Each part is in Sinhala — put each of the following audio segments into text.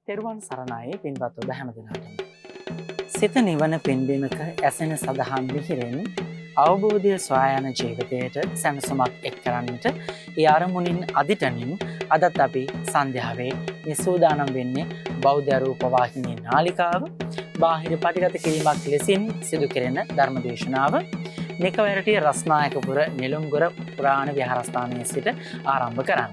තෙරුවන් සරණයි පින්වත් ඔබ හැම දිනකටම. සිත නිවන පින්බීමක ඇසෙන සදහම් විහිරෙන් අවබෝධය සොයා යන ජීවිතයට සැනසුමක් එක් කරන්නට ඒ අරමුණින් අදිටනින් අදත් අපි සන්ධ්‍යාවේ මේ සූදානම් වෙන්නේ බෞද්ධ රූප වාහිනී නාලිකාව බාහිර පටිගත කිරීමක් ලෙසින් සිදු කෙරෙන ධර්ම දේශනාව නිකවැරටිය රස්නායකපුර නිලුම්ගොර පුරාණ විහාරස්ථානයේ සිට ආරම්භ කරන්න.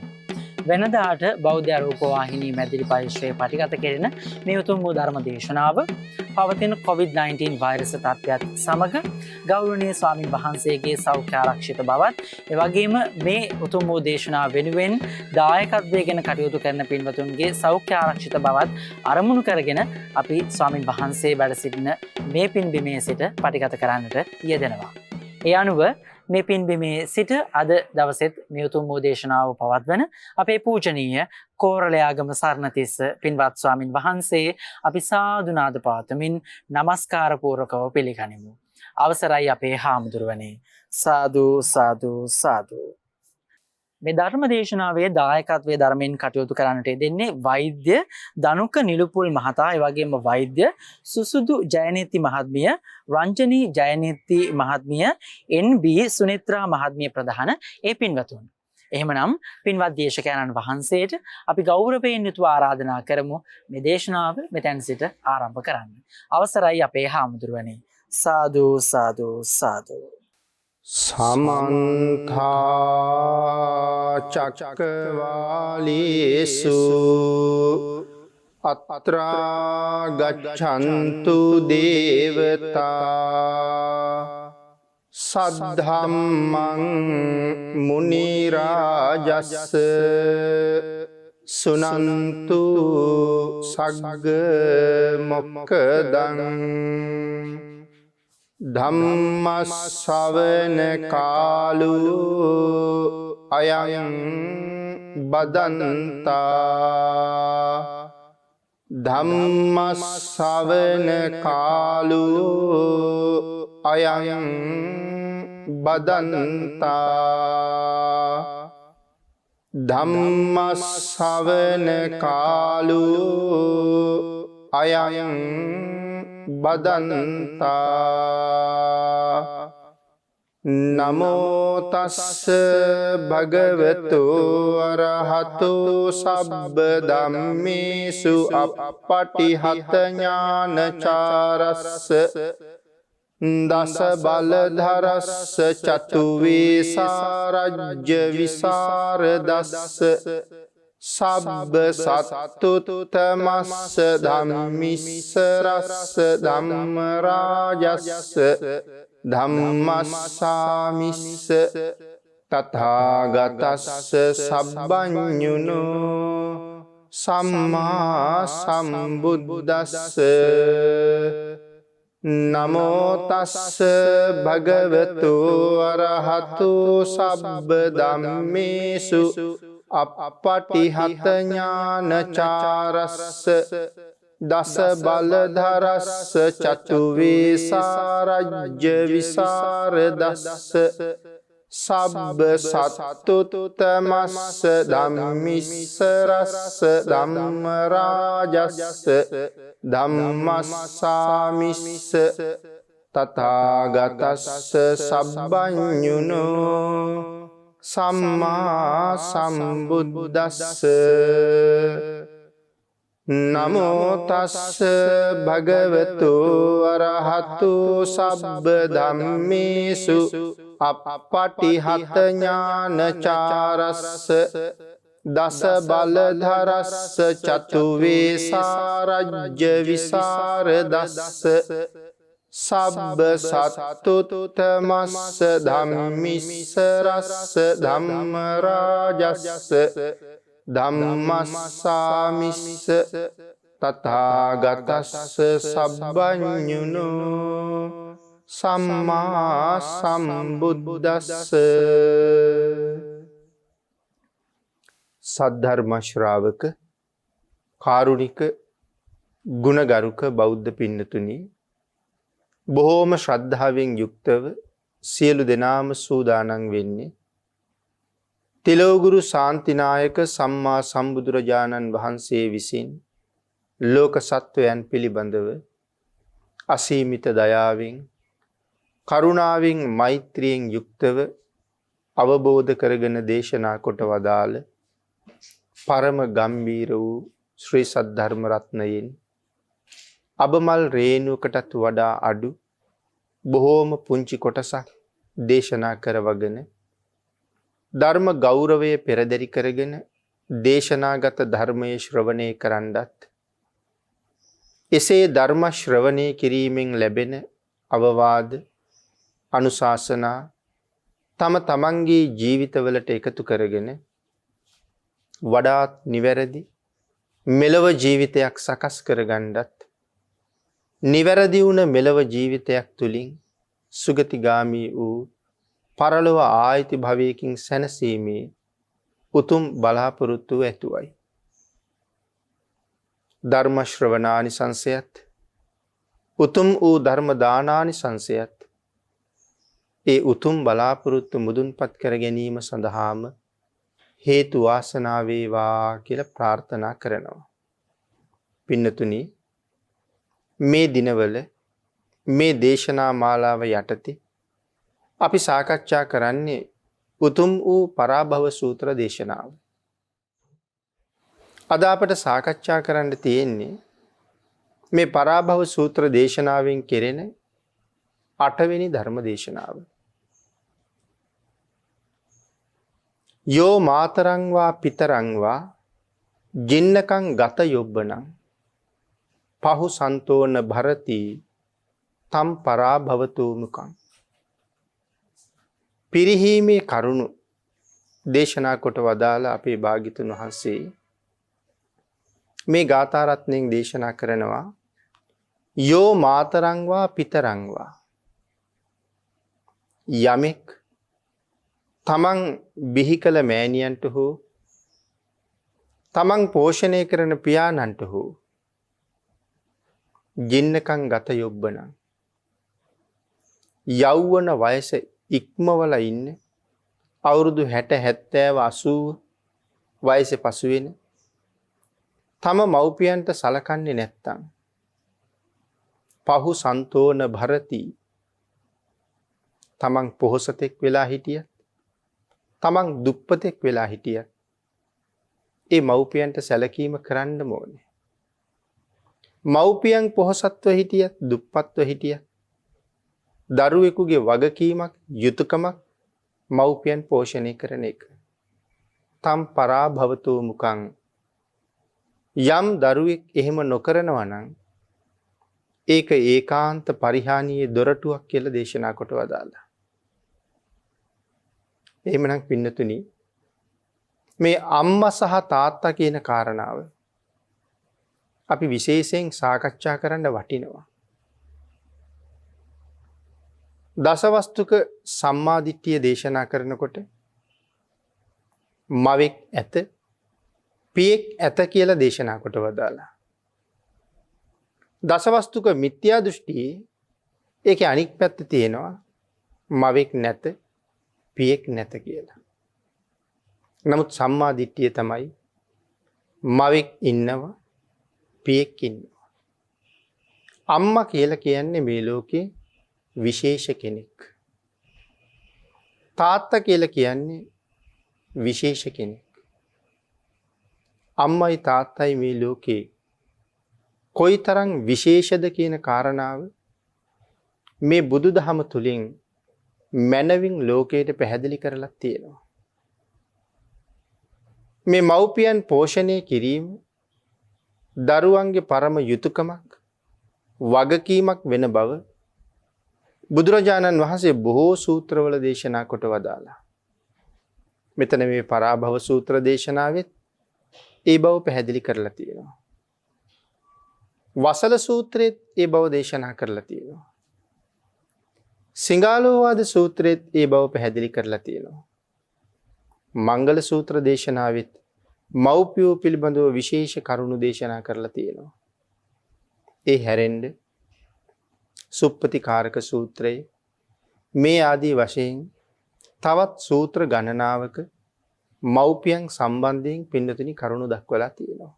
වෙනදාට බෞද්ධ රූප වාහිනී මැදිරි පරිශ්‍රයේ පටිගත කෙරෙන මේ උතුම් වූ ධර්ම දේශනාව පවතින COVID-19 වෛරස තත්ත්වයත් සමග ගෞරවනීය ස්වාමින් වහන්සේගේ සෞඛ්‍ය ආරක්ෂිත බවත් එවැගේම මේ උතුම් වූ දේශනාව වෙනුවෙන් දායකත්වයෙන් කටයුතු කරන පින්වතුන්ගේ සෞඛ්‍ය ආරක්ෂිත බවත් අරමුණු කරගෙන අපි ස්වාමින් වහන්සේ වැඩ සිටින මේ පින්බිමේ සිට පටිගත කරන්නට යෙදෙනවා. ඒ අනුව මේ පින්බිමේ සිට අද දවසෙත් මේ උතුම් වූ දේශනාව පවත්වන අපේ පූජනීය කෝරළයාගම සරණතිස්ස පින්වත් ස්වාමින් වහන්සේ අපි සාදුනාද පාතමින් නමස්කාර පූර්වකව පිළිගනිමු. අවසරයි අපේ හාමුදුරුවනේ. සාදු සාදු සාදු. මේ ධර්ම දේශනාවේ දායකත්වයේ ධර්මයෙන් කටයුතු කරන්නට දෙන්නේ වෛද්‍ය දනුක නිලුපුල් මහතා, ඒ වගේම වෛද්‍ය සුසුදු ජයනේති මහත්මිය, රංජනී ජයනේති මහත්මිය, NB සුනිත්‍රා මහත්මිය ප්‍රධාන ඒ පින්වතුන්. එහෙමනම් පින්වත් දේශකයන්න් වහන්සේට අපි ගෞරවයෙන් යුතුව ආරාධනා කරමු මේ දේශනාව මෙතෙන් සිට ආරම්භ කරන්න. අවසරයි අපේ හාමුදුරුවනේ. සාදු සාදු සාදු. සමන්තා චක්කවාලේසු අත්‍රා ගච්ඡන්තු දේවතා සද්ධම්මං මුනි රාජස්ස සුනන්තු සග්ග මොක්ඛදං ධම්ම ශ්‍රවණ කාලෝ අයං බදන්තා ධම්ම ශ්‍රවණ කාලෝ අයං බදන්තා ධම්ම ශ්‍රවණ කාලෝ අයං බදන්තා නමෝ තස්ස භගවතු අරහතු සබ්බ ධම්මේසු අප්පටිහත ඥානචාරස්ස දස බලධරස්ස චතු වේසාරජ්‍ය විසරදස්ස සබ්බ සත්තුතමස්ස ධම්මිස්ස රස්ස ධම්ම රාජස්ස ධම්මස්සාමිස්ස තථාගතස්ස සබ්බඤුනෝ සම්මා සම්බුද්දස්ස නමෝ තස්ස භගවතු අරහතු සබ්බ ධම්මේසු අප්පටිහත ඥානචාරස්ස දස බලධරස්ස චතු වේසාරජ්‍ය විසරදස්ස සබ්බ සත්තුතමස්ස ධම්මිස්ස රස්ස ධම්ම රාජස්ස ධම්මස්සාමිස්ස තථාගතස්ස සබ්බඤුනෝ සම්මා සම්බුද්දස්ස නමෝ තස්ස භගවතු අරහතු සබ්බ ධම්මේසු අප්පටිහත ඥානචාරස්ස දස බලධරස්ස චතු වේසාරජ්‍ය විසරදස්ස සබ්බ සත්තුතමස්ස ධම්මිස්ස රස්ස ධම්ම රාජස්ස ධම්මස්සාමිස්ස තථාගතස්ස සබ්බඤුනෝ සම්මා සම්බුද්දස්ස. සද්ධර්ම ශ්‍රාවක කාරුණික ගුණගරුක බෞද්ධ පින්නතුනි, බොහෝම ශ්‍රද්ධාවෙන් යුක්තව සියලු දෙනාම සූදානම් වෙන්නේ තිලෝගුරු ශාන්තිනායක සම්මා සම්බුදුරජාණන් වහන්සේ විසින් ලෝක සත්වයන් පිළිබඳව අසීමිත දයාවෙන් කරුණාවෙන් මෛත්‍රියෙන් යුක්තව අවබෝධ කරගෙන දේශනා කොට වදාළ පරම ගම්බීර වූ ශ්‍රී සද්ධර්ම රත්නයෙන් අබමල් රේණුවකටත් වඩා අඩු බොහෝම පුංචි කොටසක් දේශනා කරවගෙන ධර්ම ගෞරවය පෙරදරි කරගෙන දේශනාගත ධර්මයේ ශ්‍රවණය කරන්නත් එසේ ධර්ම ශ්‍රවණය කිරීමෙන් ලැබෙන අවවාද අනුශාසනා තම තමන්ගේ ජීවිතවලට එකතු කරගෙන වඩාත් නිවැරදි මෙලව ජීවිතයක් සකස් කරගන්නත් නිවැරදි වුණ මෙලව ජීවිතයක් තුළින් සුගතිගාමී වූ පරලොව ආයිති භවයකින් සැනසීමේ උතුම් බලාපොරොත්තු ඇතුවයි. ධර්ම ශ්‍රවණානිසංසයත් උතුම් වූ ධර්ම දානානිසංසයත් ඒ උතුම් බලාපොරොත්තු මුදුන්පත් කර ගැනීම සඳහාම හේතු වාසනා වේවා කියලා ප්‍රාර්ථනා කරනවා. පින්නතුනි, මේ දිනවල මේ දේශනා මාලාව යටතේ අපි සාකච්ඡා කරන්නේ උතුම් වූ පරාභව සූත්‍ර දේශනාව. අද අපට සාකච්ඡා කරන්න තියෙන්නේ මේ පරාභව සූත්‍ර දේශනාවෙන් කෙරෙන 8 වෙනි ධර්ම දේශනාව. යෝ මාතරං වා පිතරං වා ජින්නකං ගත යොබ්බනං පහු සන්තෝන භරති තම් පරාභවතු මුකං. පිරිහීමේ කරුණු දේශනා කොට වදාළ අපේ භාග්‍යතුන් වහන්සේ මේ ගාථා රත්නයෙන් දේශනා කරනවා යෝ මාතරං වා පිතරං වා යමෙක් තමන් බිහි කළ මෑණියන්ට හෝ තමන් පෝෂණය කරන පියාණන්ට හෝ ජින්නකං ගත යොබ්බනං යෞවන වයස ඉක්මවල ඉන්න අවුරුදු 60 70 80 වයසේ පසු වෙන තම මව්පියන්ට සලකන්නේ නැත්තම් පහු සන්තෝන භරති තමන් පොහොසතෙක් වෙලා හිටියත් තමන් දුප්පතෙක් වෙලා හිටියත් ඒ මව්පියන්ට සැලකීම කරන්න ඕනේ. මව්පියන් පොහොසත්ව හිටියත් දුප්පත්ව හිටියත් දරුවෙකුගේ වගකීමක් යුතුයකමක් මව්පියන් පෝෂණය කරන එක. තම් පරාභවතු මුකං යම් දරුවෙක් එහෙම නොකරනවා නම් ඒක ඒකාන්ත පරිහානියේ දොරටුවක් කියලා දේශනා කොට වදාළා. එහෙමනම් පින්නතුනි, මේ අම්මා සහ තාත්තා කියන කාරණාව අපි විශේෂයෙන් සාකච්ඡා කරන්න වටිනවා. දසවස්තුක සම්මාදිට්ඨිය දේශනා කරනකොට මවෙක් ඇත පියෙක් ඇත කියලා දේශනා කොට වදාලා. දසවස්තුක මිත්‍යා දෘෂ්ටියේ ඒකේ අනික් පැත්ත තියෙනවා මවෙක් නැත පියෙක් නැත කියලා. නමුත් සම්මාදිට්ඨිය තමයි මවෙක් ඉන්නවා පියෙක් ඉන්නවා. අම්මා කියලා කියන්නේ මේ ලෝකේ විශේෂ කෙනෙක්. තාත්තා කියලා කියන්නේ විශේෂ කෙනෙක්. අම්මයි තාත්තයි මේ ලෝකේ කොයිතරම් විශේෂද කියන කාරණාව මේ බුදුදහම තුලින් මනවින් ලෝකයට පැහැදිලි කරලා තියෙනවා. මේ මව්පියන් පෝෂණය කිරීම දරුවන්ගේ පරම යුතුයකමක් වගකීමක් වෙන බව බුදුරජාණන් වහන්සේ බොහෝ සූත්‍රවල දේශනා කොට වදාලා. මෙතන මේ පරාභව සූත්‍ර දේශනාවෙත් ඒ බව පැහැදිලි කරලා තියෙනවා. වසල සූත්‍රයේත් ඒ බව දේශනා කරලා තියෙනවා. සිංහාලෝවාද සූත්‍රයේත් ඒ බව පැහැදිලි කරලා තියෙනවා. මංගල සූත්‍ර දේශනාවෙත් මව්පියෝ පිළිබඳව විශේෂ කරුණු දේශනා කරලා තියෙනවා. ඒ හැරෙන්න සුප්පතිකාරක සූත්‍රයේ මේ ආදී වශයෙන් තවත් සූත්‍ර ගණනාවක මව්පියන් සම්බන්ධයෙන් පින්නතුනි කරුණු දක්වලා තියෙනවා.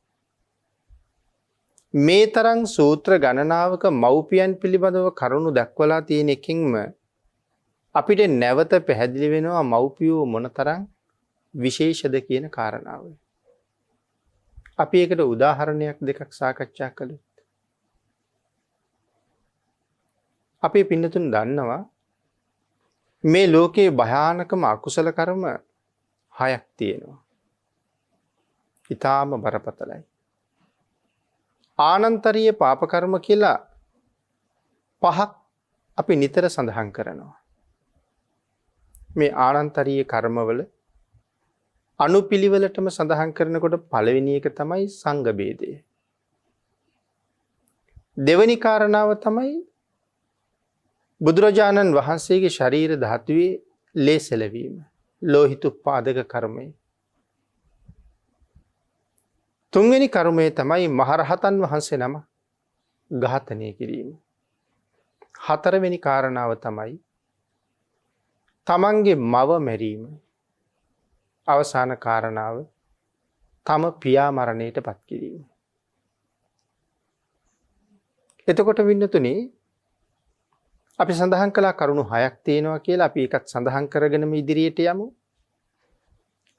මේ තරම් සූත්‍ර ගණනාවක මව්පියන් පිළිබඳව කරුණු දක්වලා තියෙන එකකින්ම අපිට නැවත පැහැදිලි වෙනවා මව්පියෝ මොනතරම් විශේෂද කියන කාරණාව. අපි ඒකට උදාහරණයක් දෙකක් සාකච්ඡා කළොත් අපේ පින්නතුන් දන්නවා මේ ලෝකේ භයානකම අකුසල කර්ම 6ක් තියෙනවා. ඊටාම බරපතලයි. ආනන්තරීය පාප කර්ම කියලා 5ක් අපි නිතර සඳහන් කරනවා. මේ ආනන්තරීය කර්මවල අනුපිළිවෙලටම සඳහන් කරනකොට පළවෙනි එක තමයි සංඝ ભેදය. දෙවෙනි කාරණාව තමයි බුදුරජාණන් වහන්සේගේ ශරීර ධාතුවේ ලේ සැලවීම, ලෝහිතුප්පාදක කර්මය. තුන්වෙනි කර්මය තමයි මහරහතන් වහන්සේ නම ඝාතනය කිරීම. හතරවෙනි කාරණාව තමයි තමන්ගේ මව මැරීම. අවසාන කාරණාව තම පියා මරණයට පත් කිරීම. එතකොට වින්නතුනි අපි සඳහන් කළා කරුණු 6ක් තියෙනවා කියලා. අපි ඒකත් සඳහන් කරගෙනම ඉදිරියට යමු.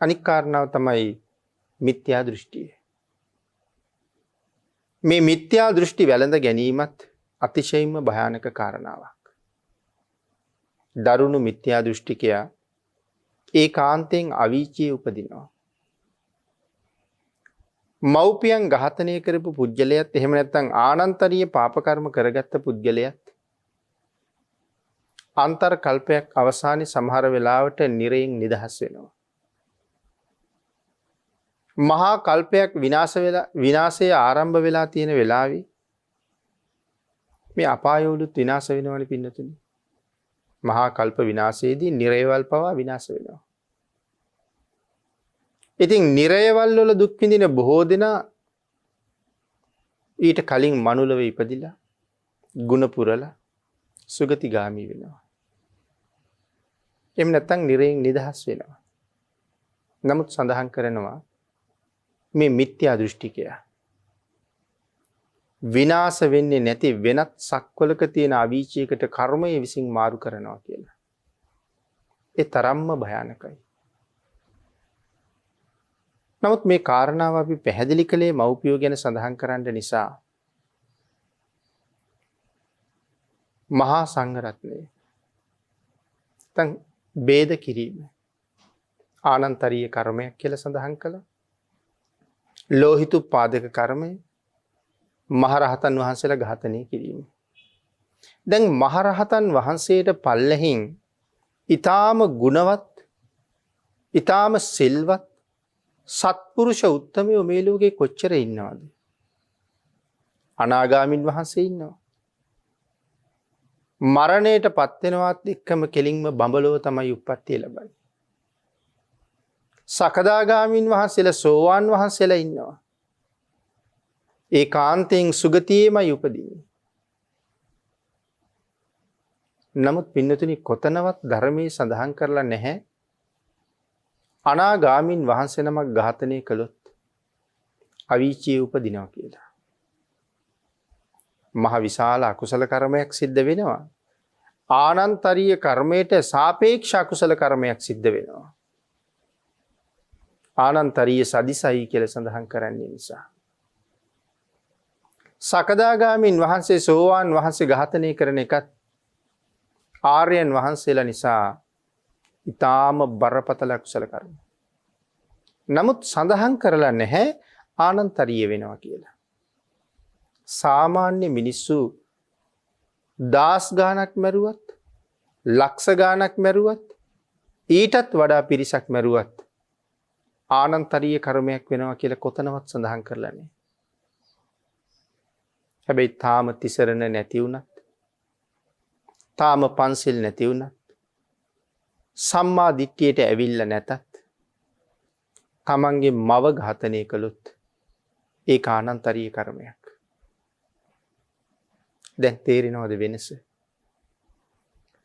අනික් කාරණාව තමයි මිත්‍යා දෘෂ්ටිය. මේ මිත්‍යා දෘෂ්ටි වැළඳ ගැනීමත් අතිශයින්ම භයානක කාරණාවක්. දරුණු මිත්‍යා දෘෂ්ටිකයා ඒකාන්තයෙන් අවීචියේ උපදිනවා. මව්පියන් ඝාතනය කරපු පුද්ගලයාත් එහෙම නැත්නම් ආනන්තරීය පාප කර්ම කරගත්ත පුද්ගලයාත් අන්තර් කල්පයක් අවසානයේ සමහර වෙලාවට නිරයෙන් නිදහස් වෙනවා. මහා කල්පයක් විනාශය ආරම්භ වෙලා තියෙන වෙලාවේ මේ අපායවලුත් විනාශ වෙනවනේ පින්නතුනි. මහා කල්ප විනාශයේදී නිරයවල් පවා විනාශ වෙනවා. ඉතින් නිරයවල් වල දුක් විඳින බොහෝ දෙනා ඊට කලින් මනුලව ඉපදිලා ගුණ පුරලා සුගතිගාමි වෙනවා. එහෙම නැත්නම් නිරයෙන් නිදහස් වෙනවා. නමුත් සඳහන් කරනවා මේ මිත්‍යා දෘෂ්ටිකයා විනාශ වෙන්නේ නැති වෙනත් සක්වලක තියෙන අවීචයකට කර්මය විසින් මාරු කරනවා කියලා. ඒ තරම්ම භයානකයි. නමුත් මේ කාරණාව අපි පැහැදිලි කළේ මව්පියෝ ගැන සඳහන් කරන්න නිසා මහා සංඝරත්නය තන් ભેද කිරීම ආනන්තරීය කර්මයක් කියලා සඳහන් කළා. ලෝහිතුප්පාදක කර්මය මහරහතන් වහන්සේලා ඝාතනය කිරීම. දැන් මහරහතන් වහන්සේට පල්ලෙහින් ඊටාම ගුණවත් ඊටාම සිල්වත් සත්පුරුෂ උත්තමයෝ මේ ලෝකේ කොච්චර ඉන්නවද? අනාගාමින් වහන්සේ ඉන්නවා. මරණයට පත් වෙනවත් එක්කම කෙලින්ම බඹලව තමයි උප්පත්තිය ලබන්නේ. සකදාගාමින් වහන්සේලා සෝවාන් වහන්සේලා ඉන්නවා. ඒකාන්තයෙන් සුගතියේමයි උපදින්නේ. නමුත් පින්නතුනි කොතනවත් ධර්මයේ සඳහන් කරලා නැහැ අනාගාමින් වහන්සේ නමක් ඝාතනය කළොත් අවීචියේ උපදිනවා කියලා. මහ විශාල අකුසල කර්මයක් සිද්ධ වෙනවා. ආනන්තරීය කර්මයට සාපේක්ෂ අකුසල කර්මයක් සිද්ධ වෙනවා. ආනන්තරීය සදිසයි කියලා සඳහන් කරන්නේ නිසා. සකදාගාමින් වහන්සේ සෝවාන් වහන්සේ ඝාතනය කරන එකත් ආර්යයන් වහන්සේලා නිසා ඊටාම බරපතල අකුසල කර්ම. නමුත් සඳහන් කරලා නැහැ ආනන්තරීය වෙනවා කියලා. සාමාන්‍ය මිනිස්සු දාස් ගාණක් මැරුවත් ලක්ෂ ගාණක් මැරුවත් ඊටත් වඩා පිරිසක් මැරුවත් ආනන්තරීය කර්මයක් වෙනවා කියලා කොතනවත් සඳහන් කරලා නැහැ. හැබැයි තාම තිසරණ නැති වුණත් තාම පන්සිල් නැති වුණත් සම්මා දිට්ඨියට ඇවිල්ලා නැතත් තමන්ගේ මව ඝාතනය කළොත් ඒක ආනන්තරීය කර්මයක්. දැන් තේරෙනවද වෙනස?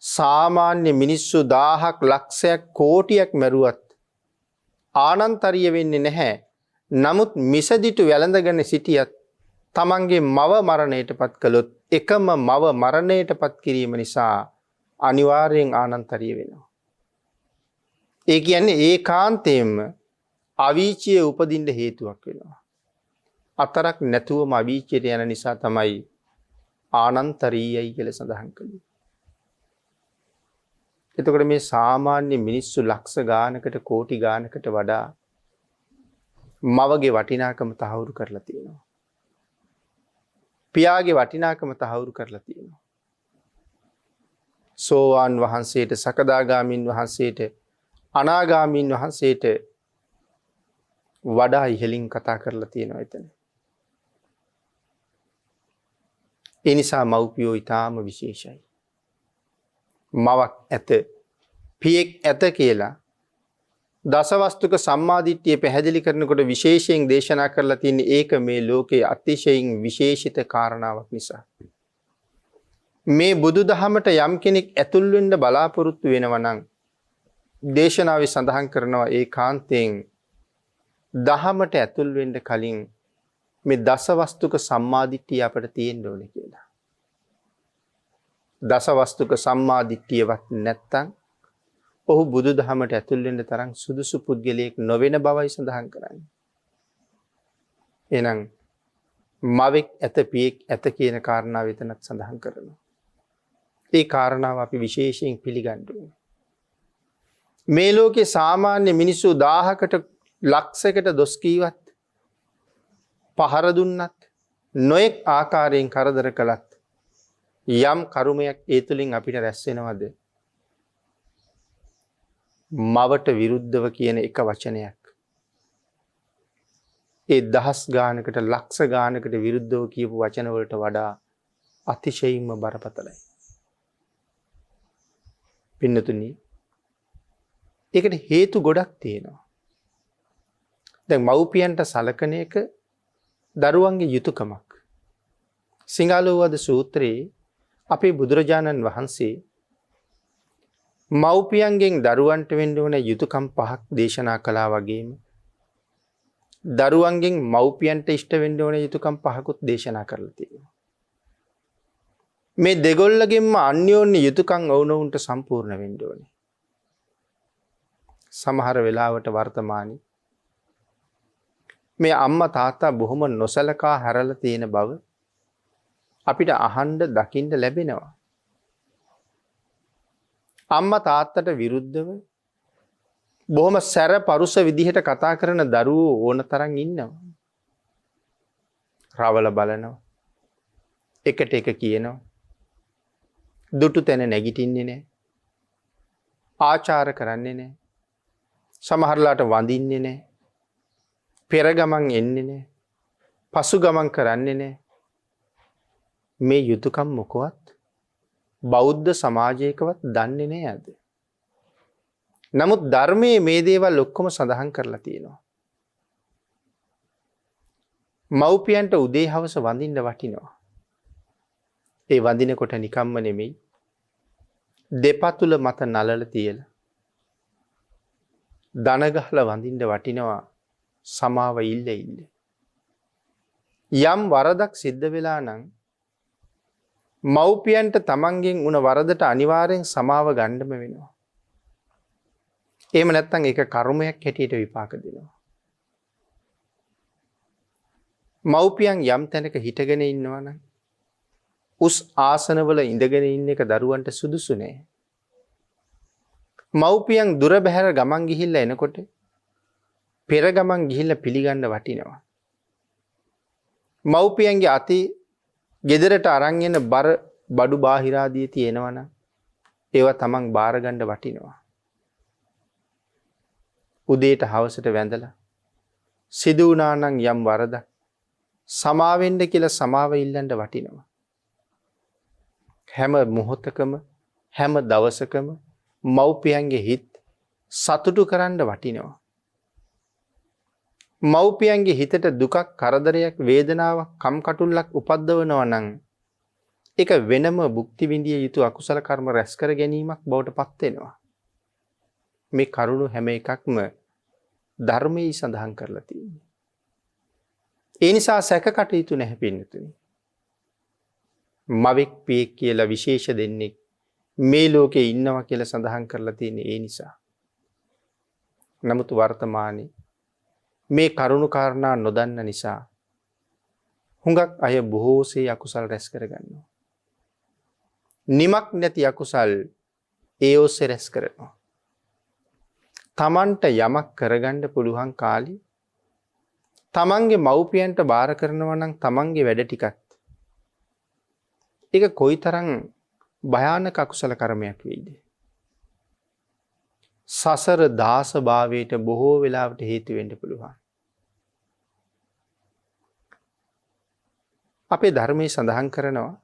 සාමාන්‍ය මිනිස්සු 1000ක් ලක්ෂයක් කෝටියක් මැරුවත් ආනන්තරීය වෙන්නේ නැහැ. නමුත් මිසදිටු වැළඳගෙන සිටියත් තමන්ගේ මව මරණයට පත් කළොත් එකම මව මරණයට පත් කිරීම නිසා අනිවාර්යෙන් ආනන්තරිය වෙනවා. ඒ කියන්නේ ඒකාන්තයෙන්ම අවීචිය උපදින්න හේතුවක් වෙනවා. අතරක් නැතුවම අවීචයට යන නිසා තමයි ආනන්තරීයයි කියලා සඳහන් කළේ. එතකොට මේ සාමාන්‍ය මිනිස්සු ලක්ෂ ගානකට කෝටි ගානකට වඩා මවගේ වටිනාකම තහවුරු කරලා තියෙනවා. පියාගේ වටිනාකම තහවුරු කරලා තියෙනවා. සෝවාන් වහන්සේට, සකදාගාමීන් වහන්සේට, අනාගාමීන් වහන්සේට වඩා ඉහළින් කතා කරලා තියෙනවා එතන. ඒ නිසා මව්පියෝ ඊටාම විශේෂයි. මවක් ඇත, පියෙක් ඇත කියලා දසවස්තුක සම්මාදිට්ඨිය පැහැදිලි කරනකොට විශේෂයෙන් දේශනා කරලා තියෙන්නේ ඒක මේ ලෝකයේ අතිශයින් විශේෂිත කාරණාවක් නිසා. මේ බුදුදහමට යම් කෙනෙක් ඇතුල් වෙන්න බලාපොරොත්තු වෙනවා නම් දේශනාවේ සඳහන් කරනවා ඒකාන්තයෙන් දහමට ඇතුල් වෙන්න කලින් මේ දසවස්තුක සම්මාදිට්ඨිය අපිට තියෙන්න ඕනේ කියලා. දසවස්තුක සම්මාදිට්ඨියවත් නැත්තම් ඔහු බුදුදහමට ඇතුල් වෙන්න තරම් සුදුසු පුද්ගලයෙක් නොවන බවයි සඳහන් කරන්නේ. එහෙනම් මවෙක් ඇත, පියෙක් ඇත කියන කාරණාව එතනත් සඳහන් කරනවා. ඒ කාරණාව අපි විශේෂයෙන් පිළිගන්න ඕනේ. මේ ලෝකේ සාමාන්‍ය මිනිස්සු 1000කට ලක්ෂයකට දොස් කීවත්, පහර දුන්නත්, නොඑක් ආකාරයෙන් කරදර කළත් යම් කර්මයක් ඒ තුලින් අපිට රැස් වෙනවද? මවට විරුද්ධව කියන එක වචනයක්. ඒ දහස් ගානකට, ලක්ෂ ගානකට විරුද්ධව කියපු වචන වලට වඩා අතිශයින්ම බරපතලයි. පින්නතුනි, ඒකට හේතු ගොඩක් තියෙනවා. දැන් මව්පියන්ට සලකන එක දරුවන්ගේ යුතුයකමක්. සිංහලෝවද සූත්‍රයේ අපේ බුදුරජාණන් වහන්සේ මව්පියන්ගෙන් දරුවන්ට වෙන්න ඕන යුතුයකම් 5ක් දේශනා කළා වගේම දරුවන්ගෙන් මව්පියන්ට ඉෂ්ට වෙන්න ඕන යුතුයකම් 5කුත් දේශනා කරලා තියෙනවා. මේ දෙගොල්ලගෙන්ම අන්‍යෝන්‍ය යුතුයකම් වුණුන්ට සම්පූර්ණ වෙන්න ඕනේ. සමහර වෙලාවට වර්තමානයේ මේ අම්මා තාත්තා බොහොම නොසලකා හැරලා තියෙන බව අපිට අහන්න දකින්න ලැබෙනවා. අම්මා තාත්තට විරුද්ධව බොහොම සැර පරුස විදිහට කතා කරන දරුවෝ ඕන තරම් ඉන්නවා. රවල බලනවා. එකට එක කියනවා. දුටු තැන නැගිටින්නේ නැහැ. ආචාර කරන්නේ නැහැ. සමහරලාට වඳින්නේ නැහැ. පෙර ගමන් එන්නේ නැහැ. පසු ගමන් කරන්නේ නැහැ. මේ යුතුයකම් මොකවත් බෞද්ධ සමාජයකවත් දන්නේ නැහැ අද. නමුත් ධර්මයේ මේ දේවල් ඔක්කොම සඳහන් කරලා තියෙනවා. මව්පියන්ට උදේ හවස වඳින්න වටිනවා. ඒ වඳිනකොට නිකම්ම නෙමෙයි, දෙපතුල මත නලල තියලා දන ගහලා වඳින්න වටිනවා. සමාව ඉල්ල. යම් වරදක් සිද්ධ වෙලා නම් මව්පියන්ට තමන්ගෙන් උන වරදට අනිවාර්යෙන් සමාව ගන්නම වෙනවා. එහෙම නැත්නම් ඒක කර්මයක් හැටියට විපාක දෙනවා. මව්පියන් යම් තැනක හිටගෙන ඉන්නවා නම් උස් ආසනවල ඉඳගෙන ඉන්න එක දරුවන්ට සුදුසු නෑ. මව්පියන් දුර බැහැර ගමන් ගිහිල්ලා එනකොට පෙර ගමන් ගිහිල්ලා පිළිගන්න වටිනවා. මව්පියන්ගේ අතේ ගෙදරට අරන් එන බර බඩු බාහිරාදී තියෙනවනම් ඒවා තමන් බාර ගන්න වටිනවා. උදේට හවසට වැඳලා සිදු වුණා නම් යම් වරදක් සමාවෙන්න කියලා සමාව ඉල්ලන්න වටිනවා. හැම මොහොතකම හැම දවසකම මව්පියන්ගේ හිත සතුටු කරන්න වටිනවා. මව්පියන්ගේ හිතට දුකක්, කරදරයක්, වේදනාවක්, කම්කටොල්ලක් උපද්දවනවා නම් ඒක වෙනම භුක්ති විඳිය යුතු අකුසල කර්ම රැස් කර ගැනීමක් බවට පත් වෙනවා. මේ කරුණු හැම එකක්ම ධර්මයේ සඳහන් කරලා තියෙනවා. ඒ නිසා සැක කටයුතු නැහැ පින්නතුනි. මවෙක් පියෙක් කියලා විශේෂ දෙන්නෙක් මේ ලෝකේ ඉන්නවා කියලා සඳහන් කරලා තියෙන්නේ ඒ නිසා. නමුත් වර්තමානයේ මේ කරුණු කාරණා නොදන්න නිසා හුඟක් අය බොහෝසේ අකුසල් රැස් කරගන්නවා. නිමක් නැති අකුසල් ඒ ඔස්සේ රැස් කරනවා. තමන්ට යමක් කරගන්න පුළුවන් කාලේ තමන්ගේ මව්පියන්ට බාර කරනවා නම් තමන්ගේ වැඩ ටිකත් ඒක කොයිතරම් භයානක අකුසල කර්මයක් වෙයිද? සසර දාස භාවයට බොහෝ වෙලාවට හේතු වෙන්න පුළුවන්. අපේ ධර්මයේ සඳහන් කරනවා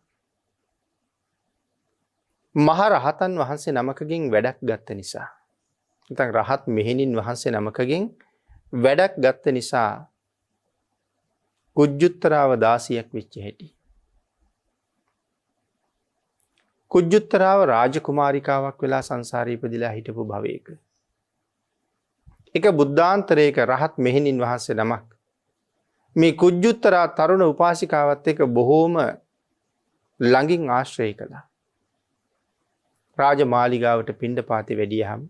මහ රහතන් වහන්සේ නමකගෙන් වැඩක් ගත්ත නිසා, නැත්නම් රහත් මෙහෙණින් වහන්සේ නමකගෙන් වැඩක් ගත්ත නිසා කුජුත්තරාව දාසියක් වෙච්ච හැටි. කුජුත්තරාව රාජකුමාරිකාවක් වෙලා සංසාරේ ඉපදිලා හිටපු භවයක. එක බුද්ධාන්තරයක රහත් මෙහෙණින් වහන්සේ නමක් මේ කුජුත්තරා තරුණ උපාසිකාවත් එක්ක බොහෝම ළඟින් ආශ්‍රය කළා. රාජමාලිගාවට පිණ්ඩපාතේ වැඩියහම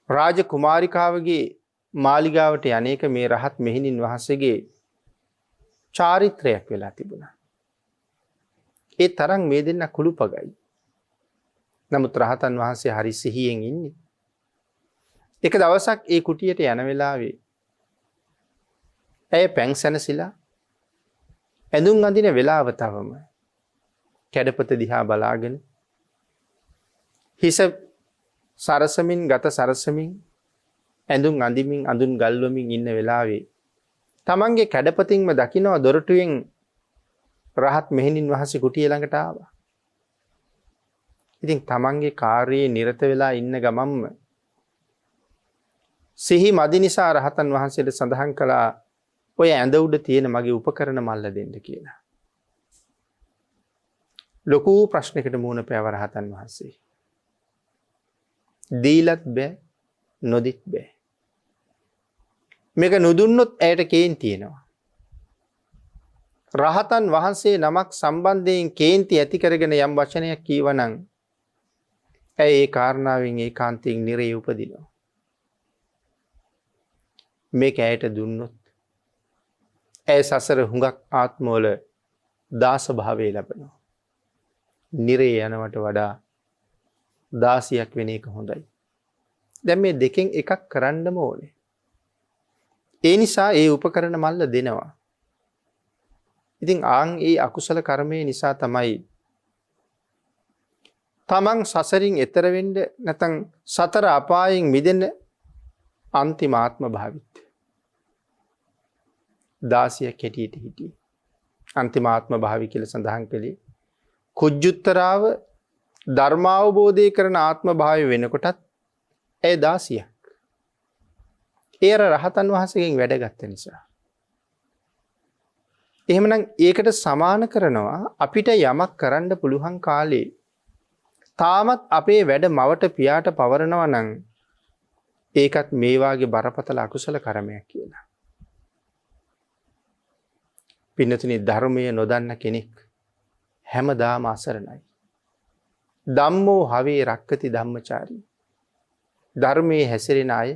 රාජකුමාරිකාවගේ මාලිගාවට යන්නේක මේ රහත් මෙහෙණින් වහන්සේගේ චාරිත්‍රයක් වෙලා තිබුණා. ඒ තරම් මේ දෙන්න කුළුපගයි. නමුත් රහතන් වහන්සේ හරි සිහියෙන් ඉන්නේ. එක දවසක් ඒ කුටියට යන වෙලාවේ ඇය පැන් සැනසීලා ඇඳුම් අඳින වෙලාව තවම කැඩපත දිහා බලාගෙන හිස සරසමින් ගත සරසමින් ඇඳුම් අඳිමින් අඳුන් ගල්වමින් ඉන්න වෙලාවේ තමන්ගේ කැඩපතින්ම දකින්න දොරටුවෙන් රහත් මෙහෙණින් වහන්සේ කුටිය ළඟට ආවා. ඉතින් තමන්ගේ කාර්යයේ නිරත වෙලා ඉන්න ගමන්ම සිහි මදි නිසා රහතන් වහන්සේට සඳහන් කළා ඔය ඇඳ උඩ තියෙන මගේ උපකරණ මල්ල දෙන්න කියලා. ලොකු ප්‍රශ්නයකට මුහුණ පෑව රහතන් වහන්සේ. දීලත් බෑ නොදිත් බෑ. මේක නොදුන්නොත් ඇයට කේන්ති එනවා. රහතන් වහන්සේ නමක් සම්බන්ධයෙන් කේන්ති ඇති කරගෙන යම් වචනයක් කීවනම් ඇය ඒ කාරණාවෙන් ඒකාන්තයෙන් නිරේ උපදිනවා. මේක ඇයට දුන්නොත් ඇය සසර හුඟක් ආත්මවල දාස භාවය ලැබෙනවා. නිරේ යනවට වඩා දාසියක් වෙන එක හොඳයි. දැන් මේ දෙකෙන් එකක් කරන්නම ඕනේ. ඒ නිසා ඒ උපකරණ මල්ල දෙනවා. ඉතින් ආන් ඒ අකුසල කර්මයේ නිසා තමයි තමන් සසරින් එතර වෙන්න නැත්නම් සතර අපායෙන් මිදෙන්න අන්තිම ආත්ම භාවිත. දාසියක් හැටියට හිටියේ. අන්තිම ආත්ම භාවි කියලා සඳහන් කළේ කුජුත්තරාව ධර්මාවබෝධය කරන ආත්ම භාවය වෙනකොටත් ඒ දාසියක්. ඒ රහතන් වහන්සේගෙන් වැඩ ගත්ත නිසා. එහෙමනම් ඒකට සමාන කරනවා අපිට යමක් කරන්න පුළුවන් කාලේ තාමත් අපේ වැඩ මවට පියාට පවරනවා නම් ඒකත් මේ වාගේ බරපතල අකුසල කර්මයක් කියලා. පින්නතුනි ධර්මයේ නොදන්න කෙනෙක් හැමදාම අසරණයි. ධම්මෝ හවේ රක්කති ධම්මචාරී. ධර්මයේ හැසිරෙන අය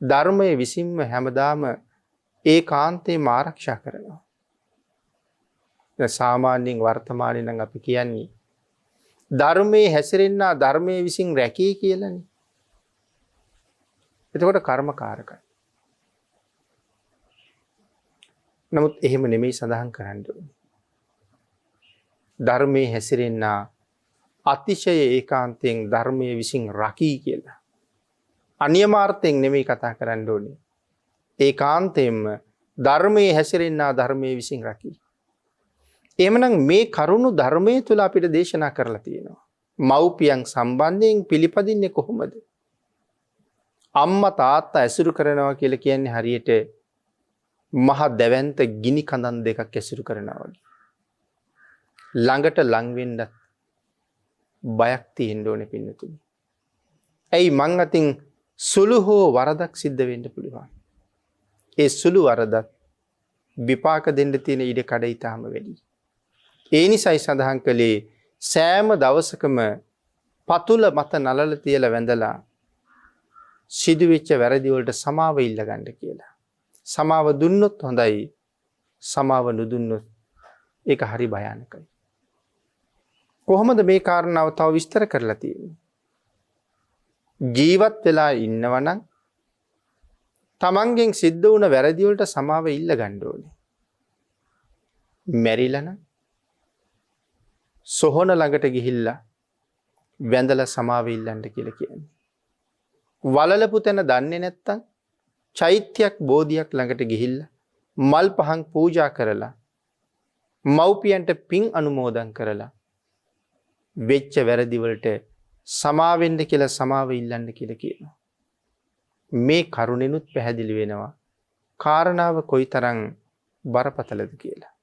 ධර්මයේ විසින්ම හැමදාම ඒකාන්තයෙන්ම ආරක්ෂා කරනවා. සාමාන්‍යයෙන් වර්තමානයේ නම් අපි කියන්නේ ධර්මයේ හැසිරෙන්න ධර්මයේ විසින් රැකී කියලානේ. එතකොට කර්මකාරකයි. නමුත් එහෙම නෙමෙයි සඳහන් කරන්න ඕනේ. ධර්මයේ හැසිරෙන්න අතිශය ඒකාන්තයෙන් ධර්මයේ විසින් රකී කියලා. අනියමාර්ථයෙන් නෙමෙයි කතා කරන්න ඕනේ. ඒකාන්තයෙන්ම ධර්මයේ හැසිරෙන්න ධර්මයේ විසින් රකී. එහෙමනම් මේ කරුණු ධර්මයේ තුල අපිට දේශනා කරලා තියෙනවා. මව්පියන් සම්බන්ධයෙන් පිළිපදින්නේ කොහොමද? අම්මා තාත්තා ඇසුරු කරනවා කියලා කියන්නේ හරියට මහ දැවැන්ත ගිනි කඳන් දෙකක් ඇසුරු කරනවා වගේ. ළඟට ලං වෙන්නත් බයක් තියෙන්න ඕනේ පින්නතුනි. ඇයි මං අතින් සුළු හෝ වරදක් සිද්ධ වෙන්න පුළුවන්. ඒ සුළු වරදත් විපාක දෙන්න තියෙන ඉඩ කඩ ඊටාම වැඩි. ඒ නිසායි සඳහන් කළේ සෑම දවසකම පතුල මත නලල තියලා වැඳලා සිදුවෙච්ච වැරදි වලට සමාව ඉල්ල ගන්න කියලා. සමාව දුන්නොත් හොඳයි. සමාව නොදුන්නොත් ඒක හරි භයානකයි. කොහොමද මේ කාරණාව තව විස්තර කරලා තියෙන්නේ? ජීවත් වෙලා ඉන්නවනම් තමන්ගෙන් සිද්ධ වුණ වැරදි වලට සමාව ඉල්ල ගන්න ඕනේ. මැරිලා නම් සොහොන ළඟට ගිහිල්ලා වැඳලා සමාව ඉල්ලන්න කියලා කියන්නේ. වලලපු තැන දන්නේ නැත්තම් චෛත්‍යයක් බෝධියක් ළඟට ගිහිල්ලා මල් පහන් පූජා කරලා මව්පියන්ට පින් අනුමෝදන් කරලා වෙච්ච වැරදි වලට සමාවෙන්න කියලා සමාව ඉල්ලන්න කියලා කියනවා. මේ කරුණෙනුත් පැහැදිලි වෙනවා කාරණාව කොයිතරම් බරපතලද කියලා.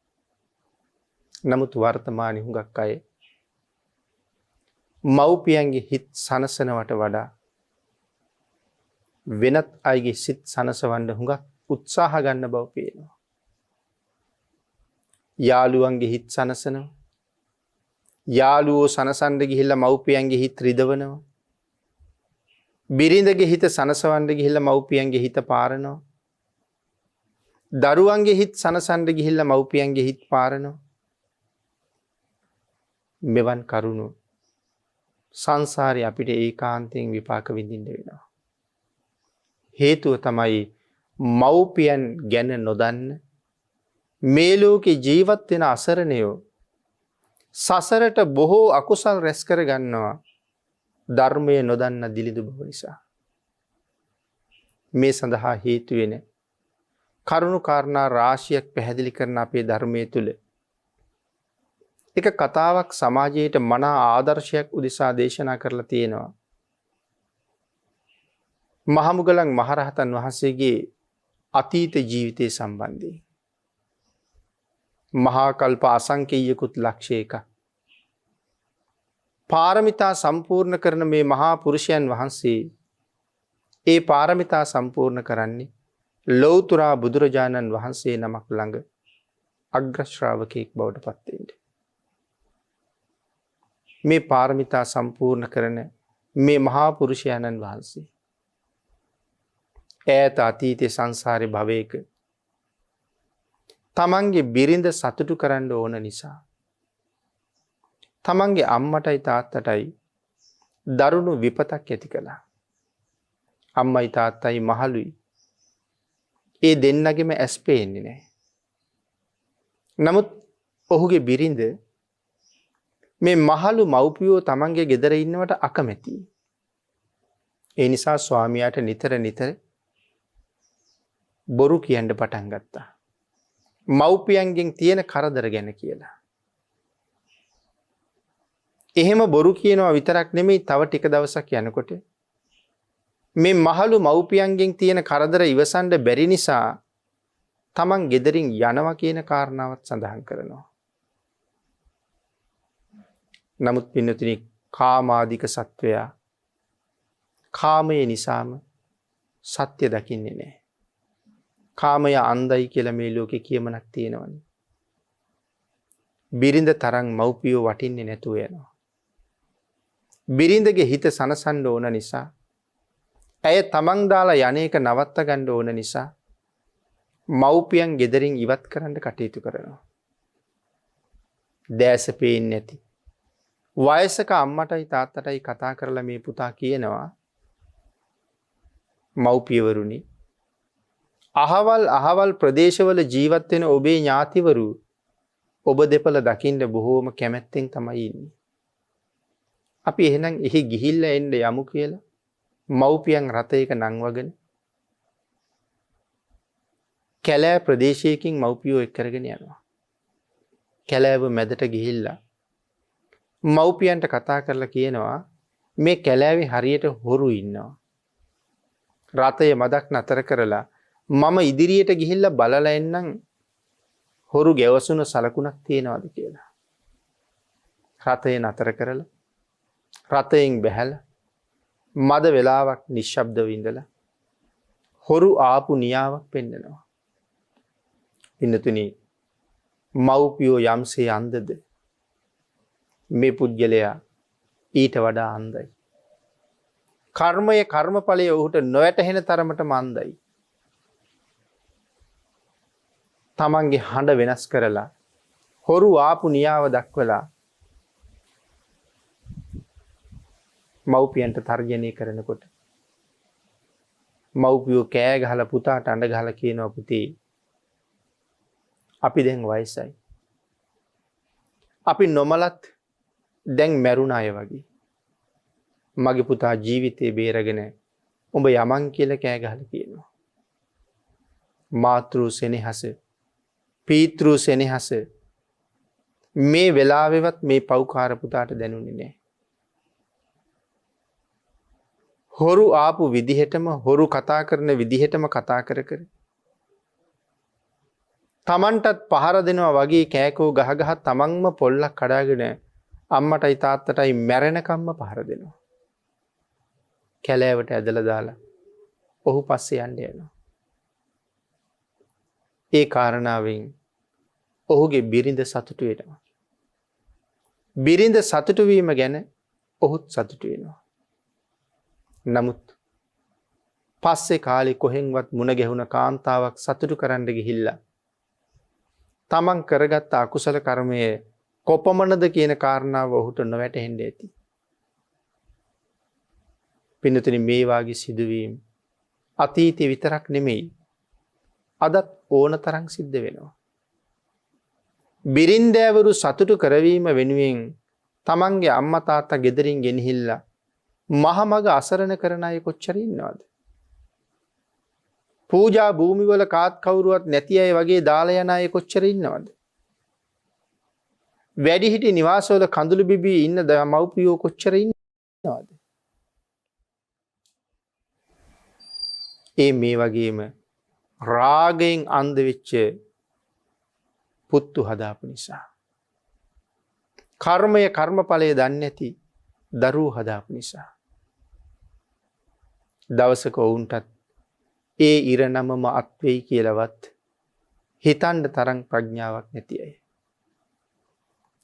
නමුත් වර්තමානයේ හුඟක් අය මව්පියන්ගේ හිත් සනසනවට වඩා වෙනත් අයගේ සිත් සනසවන්න හුඟක් උත්සාහ ගන්න බව පේනවා. යාළුවන්ගේ හිත් සනසනවා. යාළුවෝ සනසන්න ගිහිල්ලා මව්පියන්ගේ හිත් රිදවනවා. බිරිඳගේ හිත සනසවන්න ගිහිල්ලා මව්පියන්ගේ හිත පාරනවා. දරුවන්ගේ හිත් සනසන්න ගිහිල්ලා මව්පියන්ගේ හිත් පාරනවා. මෙවන් කරුණු සංසාරේ අපිට ඒකාන්තයෙන් විපාක විඳින්න වෙනවා. හේතුව තමයි මව්පියන් ගැන නොදන්න මේ ලෝකේ ජීවත් වෙන අසරණයෝ සසරට බොහෝ අකුසල් රැස් කර ගන්නවා ධර්මය නොදන්න දිලිදු බව නිසා. මේ සඳහා හේතු වෙන කරුණු කාරණා රාශියක් පැහැදිලි කරන අපේ ධර්මයේ තුල එක කතාවක් සමාජයට මනා ආදර්ශයක් උදෙසා දේශනා කරලා තියෙනවා. මහමුගලන් මහරහතන් වහන්සේගේ අතීත ජීවිතය සම්බන්ධයෙන්. මහා කල්ප අසංකේයකුත් ලක්ෂයක පාරමිතා සම්පූර්ණ කරන මේ මහා පුරුෂයන් වහන්සේ ඒ පාරමිතා සම්පූර්ණ කරන්නේ ලෞතුරා බුදුරජාණන් වහන්සේ නමක් ළඟ අග්‍ර ශ්‍රාවකෙක් බවට පත් වෙන්න. මේ පාරමිතා සම්පූර්ණ කරන මේ මහා පුරුෂයන්න් වහන්සේ ඈත අතීතයේ සංසාරේ භවයක තමන්ගේ බිරිඳ සතුටු කරන්න ඕන නිසා තමන්ගේ අම්මටයි තාත්තටයි දරුණු විපතක් ඇති කළා. අම්මයි තාත්තයි මහලුයි. ඒ දෙන්නගෙම ඇස් පේන්නේ නැහැ. නමුත් ඔහුගේ බිරිඳ මේ මහලු මව්පියෝ තමන්ගේ ගෙදර ඉන්නවට අකමැතියි. ඒ නිසා ස්වාමියාට නිතර බොරු කියන්න පටන් ගත්තා. මව්පියන්ගෙන් තියෙන කරදර ගැන කියලා. එහෙම බොරු කියනවා විතරක් නෙමෙයි තව ටික දවසක් යනකොට මේ මහලු මව්පියන්ගෙන් තියෙන කරදර ඉවසන්න බැරි නිසා තමන් ගෙදරින් යනවා කියන කාරණාවත් සඳහන් කරනවා. නමුත් පින්නතුනි කාමාදික සත්වයා කාමයේ නිසාම සත්‍ය දකින්නේ නැහැ. කාමය අන්ධයි කියලා මේ ලෝකේ කියමනක් තියෙනවනේ. බිරිඳ තරම් මව්පියෝ වටින්නේ නැතුව යනවා. බිරිඳගේ හිත සනසන්න ඕන නිසා ඇය තමන් දාලා යන්නේක නවත්ත ගන්න ඕන නිසා මව්පියන් ගෙදරින් ඉවත් කරන්න කටයුතු කරනවා. දැස පේන්නේ නැති වයසක අම්මටයි තාත්තටයි කතා කරලා මේ පුතා කියනවා මව්පියවරුනි අහවල් ප්‍රදේශවල ජීවත් වෙන ඔබේ ඥාතිවරු ඔබ දෙපළ දකින්න බොහෝම කැමැත්තෙන් තමයි ඉන්නේ. අපි එහෙනම් එහි ගිහිල්ලා එන්න යමු කියලා මව්පියන් රථයක නංවගෙන කැලෑ ප්‍රදේශයකින් මව්පියෝ එක් කරගෙන යනවා. කැලෑව මැදට ගිහිල්ලා මව්පියන්ට කතා කරලා කියනවා මේ කැලෑවේ හරියට හොරු ඉන්නවා. රථය මදක් නතර කරලා මම ඉදිරියට ගිහිල්ලා බලලා එන්නම් හොරු ගැවසුන සලකුණක් තියෙනවද කියලා. රථය නතර කරලා රථයෙන් බැහැලා මද වෙලාවක් නිශ්ශබ්දව ඉඳලා හොරු ආපු නියාවක් පෙන්නනවා. පින්නතුනි මව්පියෝ යම්සේ අන්ධද මේ පුද්ගලයා ඊට වඩා අන්ධයි. කර්මය කර්මඵලය ඔහුට නොවැටහෙන තරමටම අන්ධයි. තමන්ගේ හඬ වෙනස් කරලා හොරු ආපු නියාව දක්වලා මව්පියන්ට තර්ජනය කරනකොට මව්පියෝ කෑ ගහලා පුතාට අඬ ගහලා කියනවා පුතේ අපි දැන් වයසයි. අපි නොමලත් දැන් මැරුණ අය වගේ. මගේ පුතා ජීවිතේ බේරගෙන උඹ යමන් කියලා කෑ ගහලා කියනවා. මාතෘ සෙනෙහස පීතෘ සෙනෙහස මේ වෙලාවෙවත් මේ පව්කාර පුතාට දැනුනේ නැහැ. හොරු ආපු විදිහටම හොරු කතා කරන විදිහටම කතා කර කර තමන්ටත් පහර දෙනවා වගේ කෑකෝ ගහ ගහ තමන්ම පොල්ලක් කඩාගෙන අම්මටයි තාත්තටයි මැරෙනකම්ම පහර දෙනවා. කැලෑවට ඇදලා දාලා ඔහු පස්සේ යන්න යනවා. ඒ කාරණාවෙන් ඔහුගේ බිරිඳ සතුටු වෙනවා. බිරිඳ සතුටු වීම ගැන ඔහුත් සතුටු වෙනවා. නමුත් පස්සේ කාලේ කොහෙන්වත් මුණ ගැහුණ කාන්තාවක් සතුටු කරන්න ගිහිල්ලා තමන් කරගත්ත අකුසල කර්මය කොපමණද කියන කාරණාව ඔහුට නොවැටහෙන්න ඇති. පින්නතුනි මේ වාගේ සිදුවීම් අතීතේ විතරක් නෙමෙයි අදත් ඕන තරම් සිද්ධ වෙනවා. බිරින්දෑවරු සතුටු කරවීම වෙනුවෙන් තමන්ගේ අම්මා තාත්තා ගෙදරින් ගෙනහිල්ලා මහමග අසරණ කරන අය කොච්චර ඉන්නවද? පූජා භූමිවල කාත් කවුරුවත් නැති අය වගේ දාලා යන අය කොච්චර ඉන්නවද? වැඩිහිටි නිවාසවල කඳුළු බිබී ඉන්න මව්පියෝ කොච්චර ඉන්නවද? මේ වගේම රාගයෙන් අන්ධ වෙච්ච පුත්තු හදාපු නිසා කර්මය කර්මඵලය දන්නේ නැති දරුවෝ හදාපු නිසා දවසක වුන්ටත් ඒ ඉරණමම අත්වෙයි කියලාවත් හිතන්න තරම් ප්‍රඥාවක් නැති අය.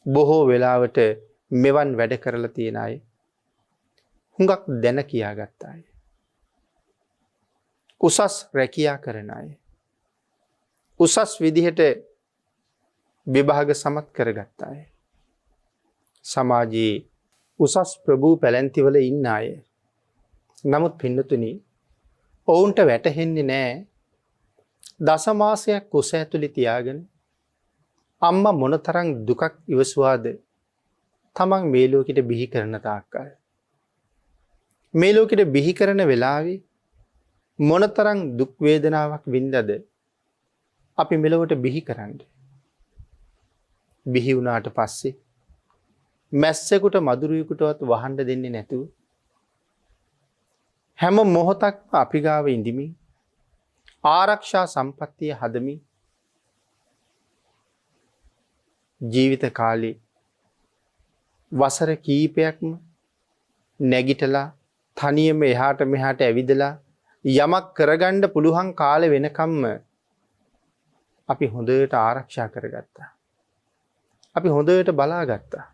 බොහෝ වෙලාවට මෙවන් වැඩ කරලා තියෙන අය හුඟක් දැන කියාගත්ත අය. උසස් රැකියා කරන අය. උසස් විදිහට විභාග සමත් කරගත්ත අය. සමාජයේ උසස් ප්‍රභූ පැලැන්තිවල ඉන්න අය. නමුත් පින්නතුනි ඔවුන්ට වැටහෙන්නේ නැහැ දසමාසයක් කුස ඇතුලේ තියාගෙන අම්මා මොනතරම් දුකක් ඉවසුවාද තමන් මේ ලෝකෙට බිහි කරන තාක්කල්. මේ ලෝකෙට බිහි කරන වෙලාවේ මොනතරම් දුක් වේදනාවක් වින්දද අපි මෙලොවට බිහි කරන්නේ. බිහි වුණාට පස්සේ මැස්සෙකුට මදුරුවෙකුටවත් වහන්න දෙන්නේ නැතුව හැම මොහොතක්ම අපි ගාව ඉඳිමින් ආරක්ෂා සම්පත්තිය හදමින් ජීවිත කාලේ වසර කීපයක්ම නැගිටලා තනියම එහාට මෙහාට ඇවිදලා යමක් කරගන්න පුළුවන් කාලෙ වෙනකම්ම අපි හොඳට ආරක්ෂා කරගත්තා. අපි හොඳට බලාගත්තා.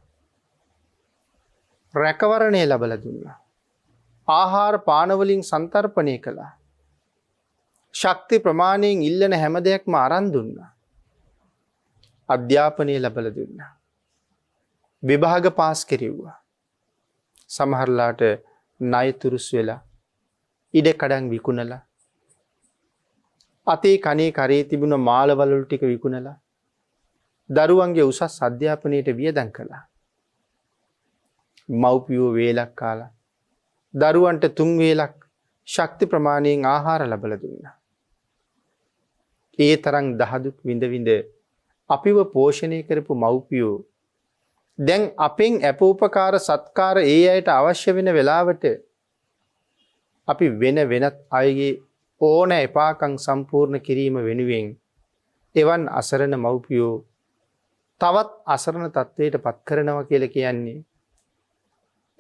රැකවරණය ලැබලා දුන්නා. ආහාර පාන වලින් සන්තර්පණය කළා. ශක්ති ප්‍රමාණයෙන් ඉල්ලන හැම දෙයක්ම අරන් දුන්නා. අධ්‍යාපනය ලැබලා දුන්නා. විභාග පාස් කෙරෙව්වා. සමහරලාට ණය තුරුස් වෙලා ඉඩ කඩන් විකුණලා අතේ කනේ කරේ තිබුණ මාළවලු ටික විකුණලා දරුවන්ගේ උසස් අධ්‍යාපනයට වියදම් කළා. මව්පියෝ වේලක් කාලා දරුවන්ට 3 වේලක් ශක්ති ප්‍රමාණයෙන් ආහාර ලැබලා දුන්නා. ඒ තරම් දහදුක් විඳ විඳ අපිව පෝෂණය කරපු මව්පියෝ දැන් අපෙන් අපෝපකාර සත්කාර ඒ අයට අවශ්‍ය වෙන වෙලාවට අපි වෙන වෙනත් අයගේ ඕන එපාකම් සම්පූර්ණ කිරීම වෙනුවෙන් එවන් අසරණ මව්පියෝ තවත් අසරණ තත්වයට පත් කරනවා කියලා කියන්නේ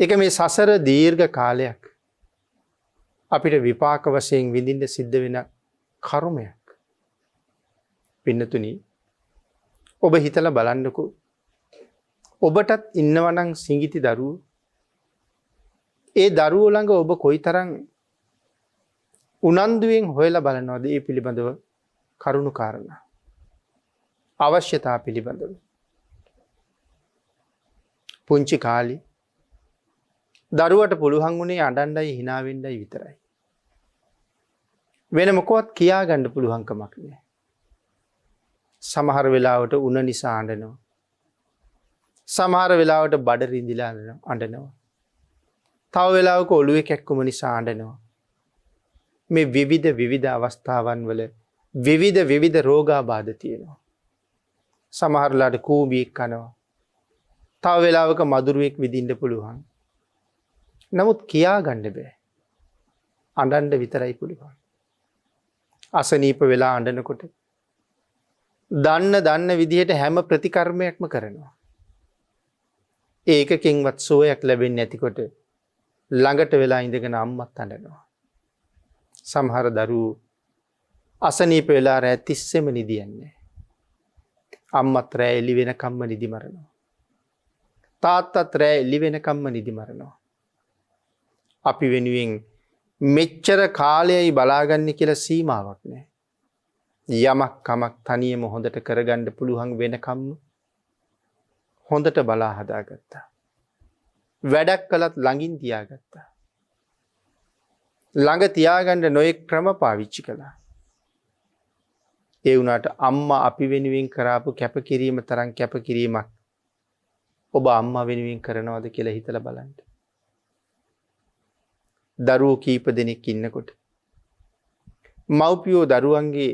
ඒක මේ සසර දීර්ඝ කාලයක් අපිට විපාක වශයෙන් විඳින්න සිද්ධ වෙන කර්මයක්. පින්නතුනි ඔබ හිතලා බලන්නකෝ ඔබටත් ඉන්නවා නම් සිඟිති දරුවෝ ඒ දරුවෝ ළඟ ඔබ කොයිතරම් උනන්දුවෙන් හොයලා බලනවද ඒ පිළිබඳව කරුණු කාරණා අවශ්‍යතා පිළිබඳව පුංචි කාලේ දරුවට පුළුවන් වුණේ අඬන්නයි hina වෙන්නයි විතරයි වෙන මොකවත් කියා ගන්න පුළුවන් කමක් නෑ සමහර වෙලාවට උණ නිසා අඬනවා සමහර වෙලාවට බඩ රිඳිලා අඬනවා තව වෙලාවක ඔළුවේ කැක්කුම නිසා අඬනවා මේ විවිධ අවස්ථාවන් වල විවිධ රෝගාබාධ තියෙනවා සමහරලාට කූඹියක් කනවා තව වෙලාවක මදුරුවෙක් විදින්න පුළුවන් නමුත් කියා ගන්න බෑ අඬන්න විතරයි පුළුවන් අසනීප වෙලා අඬනකොට දන්න විදිහට හැම ප්‍රතිකර්මයක්ම කරනවා ඒකකින්වත් සුවයක් ලැබෙන්නේ නැතිකොට ළඟට වෙලා ඉඳගෙන අම්මත් අඬනවා සමහර දරුවෝ අසනීප වෙලා රැ තිස්සෙම නිදියන්නේ අම්මත් රැ එළි වෙනකම්ම නිදි මරනවා තාත්තත් රැ එළි වෙනකම්ම නිදි මරනවා අපි වෙනුවෙන් මෙච්චර කාලයයි බලාගන්න කියලා සීමාවක් නෑ යමක් කමක් තනියම හොඳට කරගන්න පුළුවන් වෙනකම්ම හොඳට බලා හදාගත්තා වැඩක් කළත් ළඟින් තියාගත්තා ළඟ තියාගන්න නොයෙක් ක්‍රම පාවිච්චි කළා ඒ වුණාට අම්මා අපි වෙනුවෙන් කරාපු කැපකිරීම තරම් කැපකිරීමක් ඔබ අම්මා වෙනුවෙන් කරනවද කියලා හිතලා බලන්න දරුවෝ කීප දෙනෙක් ඉන්නකොට මව්පියෝ දරුවන්ගේ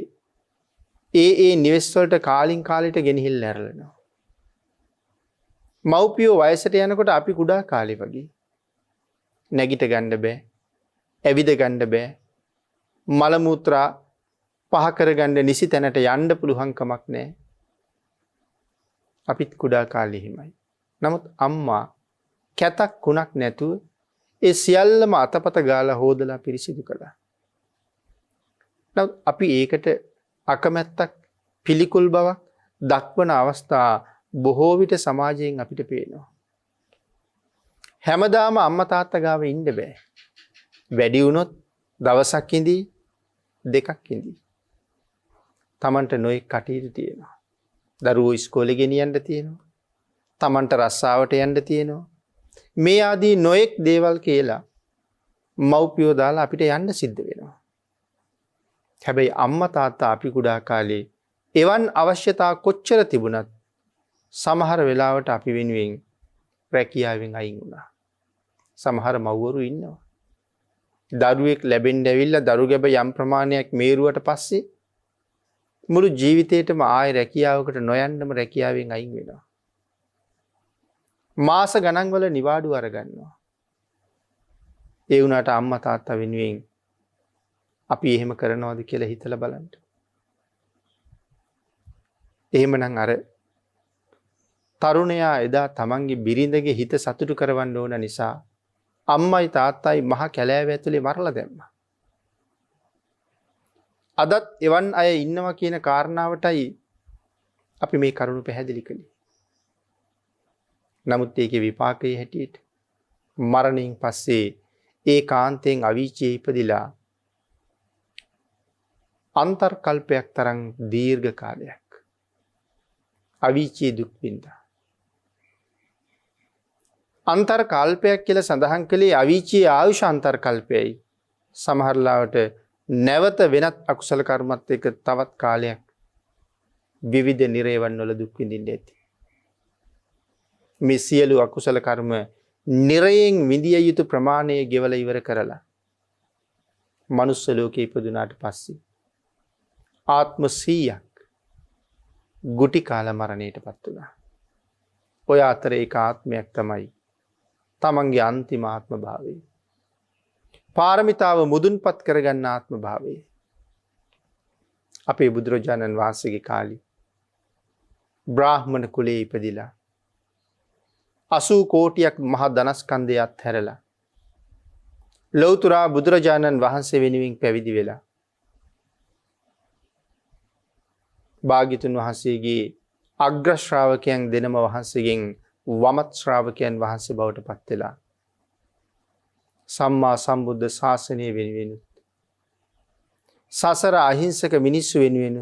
ඒ නිවෙස් වලට කාලින් කාලෙට ගෙනහිල්ලා ඇරලනවා මව්පියෝ වයසට යනකොට අපි කුඩා කාලේ වගේ නැගිට ගන්න බෑ ඇවිද ගන්න බෑ මල මුත්‍රා පහ කරගන්න නිසි තැනට යන්න පුළුවන් කමක් නැහැ අපිත් කුඩා කාලේ හිමයි නමුත් අම්මා කැතක් කුණක් නැතුව ඒ සියල්ලම අතපත ගාලා හොදලා පිරිසිදු කළා නමුත් අපි ඒකට අකමැත්තක් පිළිකුල් බවක් දක්වන අවස්ථා බොහෝ විට සමාජයෙන් අපිට පේනවා හැමදාම අම්මා තාත්තා ගාව ඉන්න බෑ වැඩි වුණොත් දවසක් ඉඳී දෙකක් ඉඳී තමන්ට නොයෙක් කටයුතු තියෙනවා දරුවෝ ඉස්කෝලේ ගෙනියන්න තියෙනවා තමන්ට රස්සාවට යන්න තියෙනවා මේ ආදී නොයෙක් දේවල් කියලා මව්පියෝ දාලා අපිට යන්න සිද්ධ වෙනවා හැබැයි අම්මා තාත්තා අපි කුඩා කාලේ එවන් අවශ්‍යතා කොච්චර තිබුණත් සමහර වෙලාවට අපි වෙනුවෙන් රැකියාවෙන් අයින් වුණා සමහර මව්වරු ඉන්නවා දරුවෙක් ලැබෙන්න ඇවිල්ලා දරු ගැබ යම් ප්‍රමාණයක් මේරුවට පස්සේ මුළු ජීවිතේටම ආයෙ රැකියාවකට නොයන්නම රැකියාවෙන් අයින් වෙනවා මාස ගණන් වල නිවාඩු අරගන්නවා ඒ වුණාට අම්මා තාත්තා වෙනුවෙන් අපි එහෙම කරනවද කියලා හිතලා බලන්න එහෙමනම් අර තරුණයා එදා තමන්ගේ බිරිඳගේ හිත සතුටු කරවන්න ඕන නිසා අම්මයි තාත්තයි මහ කැලෑව ඇතුලේ මරලා දැම්මා. අදත් එවන් අය ඉන්නවා කියන කාරණාවටයි අපි මේ කරුණු පැහැදිලි කළේ. නමුත් ඒකේ විපාකයේ හැටියට මරණයෙන් පස්සේ ඒකාන්තයෙන් අවීචයේ ඉපදිලා අන්තර්කල්පයක් තරම් දීර්ඝ කාලයක් අවීචයේ දුක් විඳා. අන්තර්කල්පයක් කියලා සඳහන් කළේ අවීචයේ ආයුෂ අන්තර්කල්පයයි. සමහරලාවට නැවත වෙනත් අකුසල කර්මත් එක්ක තවත් කාලයක් විවිධ නිරේවන් වල දුක් විඳින්න ඇති. මේ සියලු අකුසල කර්ම නිරයෙන් විඳිය යුතු ප්‍රමාණය ගෙවලා ඉවර කරලා මනුස්ස ලෝකේ ඉපදුනාට පස්සේ ආත්ම 100ක් ගුටි කාල මරණයටපත් වුණා. ඔය අතර ඒක ආත්මයක් තමයි තමන්ගේ අන්තිම ආත්ම භාවය. පාරමිතාව මුදුන්පත් කරගන්න ආත්ම භාවය. අපේ බුදුරජාණන් වහන්සේගේ කාලේ බ්‍රාහ්මණ කුලයේ ඉපදිලා 80 කෝටියක් මහ ධනස්කන්ධය අත්හැරලා ලෞතුරා බුදුරජාණන් වහන්සේ වෙනුවෙන් පැවිදි වෙලා භාග්‍යතුන් වහන්සේගේ අග්‍ර ශ්‍රාවකයන් දෙනම වහන්සේගෙන් වමත් ශ්‍රාවකයන් වහන්සේ බවට පත් වෙලා සම්මා සම්බුද්ධ ශාසනය වෙනුවෙන් සසර අහිංසක මිනිස්සු වෙනුවෙන්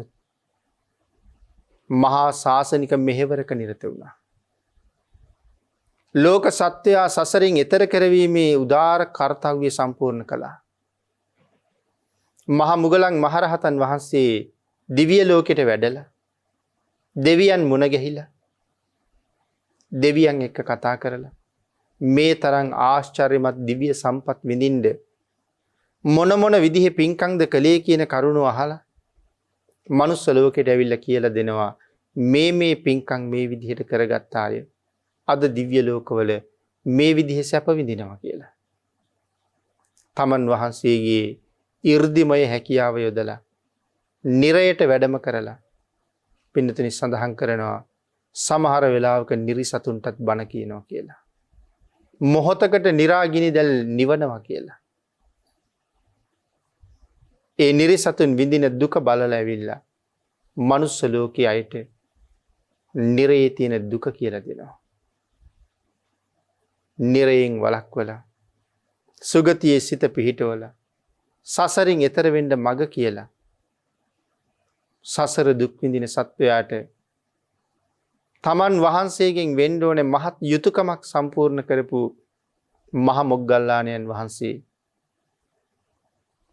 මහා ශාසනික මෙහෙවරක නිරත වුණා. ලෝක සත්වයා සසරින් එතර කරවීමේ උදාර කර්තව්‍ය සම්පූර්ණ කළා. මහා මුගලන් මහරහතන් වහන්සේ දිව්‍ය ලෝකෙට වැඩලා දෙවියන් මුණ ගැහිලා දෙවියන් එක්ක කතා කරලා මේ තරම් ආශ්චර්යමත් දිව්‍ය සම්පත් විඳින්න මොන විදිහේ පින්කම්ද කළේ කියන කරුණ අහලා මනුස්ස ලෝකෙට ඇවිල්ලා කියලා දෙනවා මේ පින්කම් මේ විදිහට කරගත්ත අය අද දිව්‍ය ලෝකවල මේ විදිහේ සැප විඳිනවා කියලා. තමන් වහන්සේගේ 이르දිමය හැකියාව යොදලා නිරයට වැඩම කරලා පින්නතුනි සඳහන් කරනවා සමහර වෙලාවක නිරිසතුන්ටත් බණ කියනවා කියලා. මොහොතකට නිරාගිනි දැල් නිවනවා කියලා. ඒ නිරිසතුන් විඳින දුක බලලා ඇවිල්ලා මනුස්ස ලෝකයේ අයට නිරයේ තියෙන දුක කියලා දෙනවා. නිරයෙන් වළක්වලා සුගතියේ සිත පිහිටවලා සසරින් එතර වෙන්න මඟ කියලා සසර දුක් විඳින සත්වයාට තමන් වහන්සේගෙන් වෙන්න ඕනේ මහත් යුතුයකමක් සම්පූර්ණ කරපු මහ මොග්ගල්ලාණන් වහන්සේ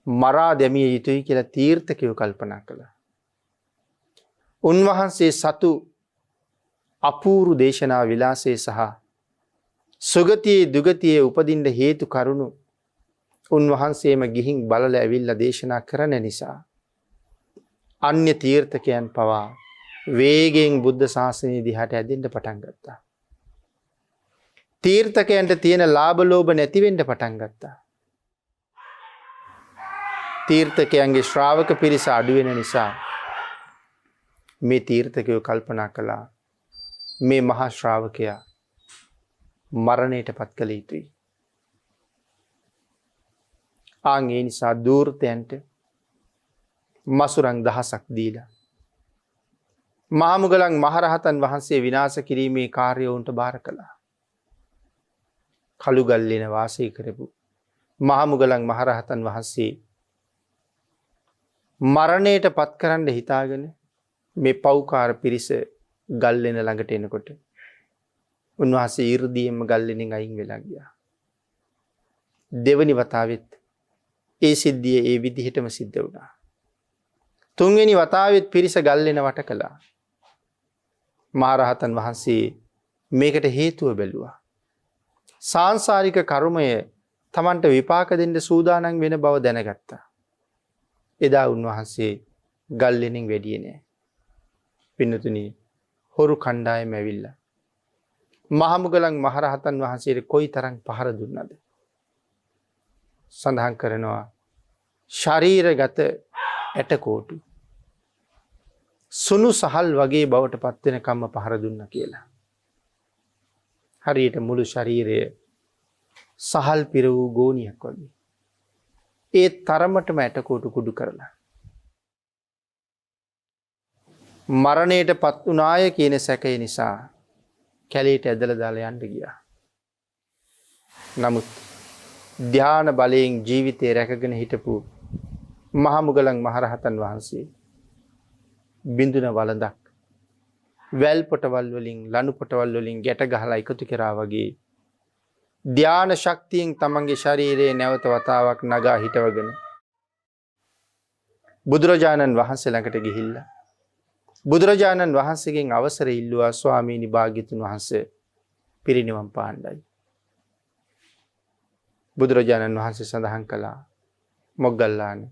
මරා දැමිය යුතුයි කියලා තීර්ථකයෝ කල්පනා කළා. උන්වහන්සේ සතු අපූර්ව දේශනා විලාසයේ සහ සුගතියේ දුගතියේ උපදින්න හේතු කරුණු උන්වහන්සේම ගිහින් බලලා ඇවිල්ලා දේශනා කරන නිසා අන්‍ය තීර්ථකයන් පවා වේගෙන් බුද්ධ ශාසනය දිහාට ඇදෙන්න පටන් ගත්තා. තීර්ථකයන්ට තියෙන ලාභ ලෝභ නැති වෙන්න පටන් ගත්තා. තීර්ථකයන්ගේ ශ්‍රාවක පිරිස අඩු වෙන නිසා මේ තීර්ථකයෝ කල්පනා කළා මේ මහා ශ්‍රාවකයා මරණයටපත් කළ යුතුයි. ආන් ඒ නිසා දූර්තයන්ට මසුරන් දහසක් දීලා මහා මුගලන් මහරහතන් වහන්සේ විනාශ කිරීමේ කාර්යය උන්ට බාර කළා. කළුගල්ලෙන වාසය කරපු මහා මුගලන් මහරහතන් වහන්සේ මරණයට පත් කරන්න හිතාගෙන මේ පෞකාර පිරිස ගල්ලෙන ළඟට එනකොට උන්වහන්සේ 이르දීම ගල්ලෙනින් අයින් වෙලා ගියා. දෙවනි වතාවෙත් ඒ සිද්ධිය ඒ විදිහටම සිද්ධ වුණා. තුන්වෙනි වතාවෙත් පිරිස ගල්ලෙන වට කළා. මහරහතන් වහන්සේ මේකට හේතුව බැලුවා. සාංශාරික කර්මය තමන්ට විපාක දෙන්න සූදානම් වෙන බව දැනගත්තා. එදා උන්වහන්සේ ගල්ලෙනින් වැඩියේ නෑ. පින්නතුනි හොරු කණ්ඩායම ඇවිල්ලා මහා මුගලන් මහරහතන් වහන්සේට කොයිතරම් පහර දුන්නද? සඳහන් කරනවා ශරීරගත ඇටකොටු සුණු සහල් වගේ බවට පත් වෙන කම්ම පහර දුන්නා කියලා. හරියට මුළු ශරීරය සහල් පිර වූ ගෝණියක් වගේ. ඒ තරමටම ඇටකොටු කුඩු කරලා මරණයට පත් වුණාය කියන සැකය නිසා කැලේට ඇදලා දාලා යන්න ගියා. නමුත් ධ්‍යාන බලයෙන් ජීවිතේ රැකගෙන හිටපු මහා මුගලන් මහරහතන් වහන්සේ බිඳුන වළඳක් වැල් පොටවල් වලින් ලණු පොටවල් වලින් ගැට ගහලා එකතු කරා වගේ ධ්‍යාන ශක්තියෙන් තමන්ගේ ශරීරයේ නැවත වතාවක් නගා හිටවගෙන බුදුරජාණන් වහන්සේ ළඟට ගිහිල්ලා බුදුරජාණන් වහන්සේගෙන් අවසර ඉල්ලුවා ස්වාමීනි භාග්‍යතුන් වහන්සේ පිරිනිවන් පාණ්ඩයි. බුදුරජාණන් වහන්සේ සඳහන් කළා මොග්ගල්ලාන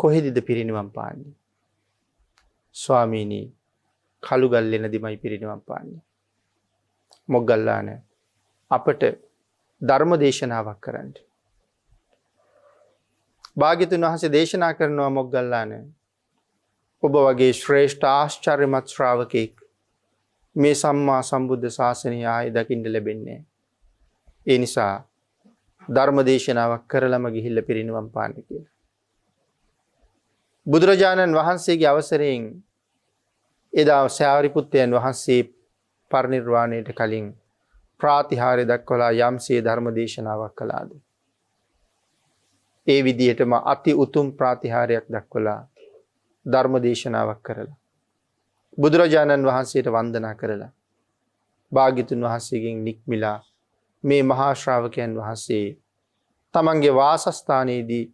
කොහෙදද පිරිනිවන් පාන්නේ? ස්වාමීනි කළුගල්ලෙනදිමයි පිරිනිවන් පාන්නේ. මොග්ගල්ලාන අපට ධර්ම දේශනාවක් කරන්න. භාග්‍යතුන් වහන්සේ දේශනා කරනවා මොග්ගල්ලාන ඔබ වගේ ශ්‍රේෂ්ඨ ආශ්චර්යමත් ශ්‍රාවකෙක් මේ සම්මා සම්බුද්ධ ශාසනය ආයේ දකින්න ලැබෙන්නේ. ඒ නිසා ධර්ම දේශනාවක් කරලම ගිහිල්ලා පිරිනිවන් පාන්න කියලා. බුදුරජාණන් වහන්සේගේ අවසරයෙන් එදා සාරිපුත්තයන් වහන්සේ පරිනිර්වාණයට කලින් ප්‍රාතිහාර්ය දක්වලා යම්සේ ධර්ම දේශනාවක් කළාද. ඒ විදිහටම අති උතුම් ප්‍රාතිහාර්යයක් දක්වලා ධර්ම දේශනාවක් කරලා බුදුරජාණන් වහන්සේට වන්දනා කරලා භාග්‍යතුන් වහන්සේගෙන් නික්මිලා මේ මහා ශ්‍රාවකයන් වහන්සේ තමන්ගේ වාසස්ථානයේදී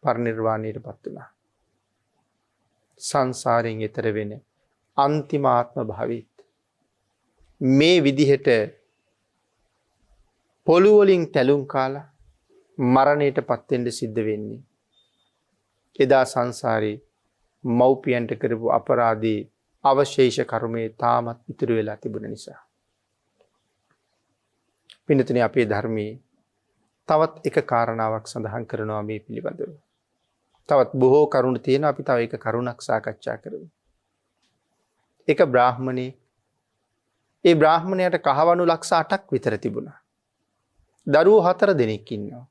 පරිනිර්වාණයට පත් වුණා. සංසාරයෙන් එතර වෙන අන්තිම ආත්ම භාවීත් මේ විදිහට පොළොව වලින් තැලුම් කාලා මරණයට පත් වෙන්න සිද්ධ වෙන්නේ. එදා සංසාරේ මව්පියන්ට කරපු අපරාධී අවශේෂ කර්මයේ තාමත් ඉතුරු වෙලා තිබුණ නිසා. පින්නතුනි අපේ ධර්මයේ තවත් එක කාරණාවක් සඳහන් කරනවා මේ පිළිබඳව. තවත් බොහෝ කරුණු තියෙනවා අපි තව එක කරුණක් සාකච්ඡා කරමු. එක බ්‍රාහ්මණේ ඒ බ්‍රාහ්මණයාට කහවණු ලක්ෂ 8ක් විතර තිබුණා. දරුවෝ 4 දෙනෙක් ඉන්නවා.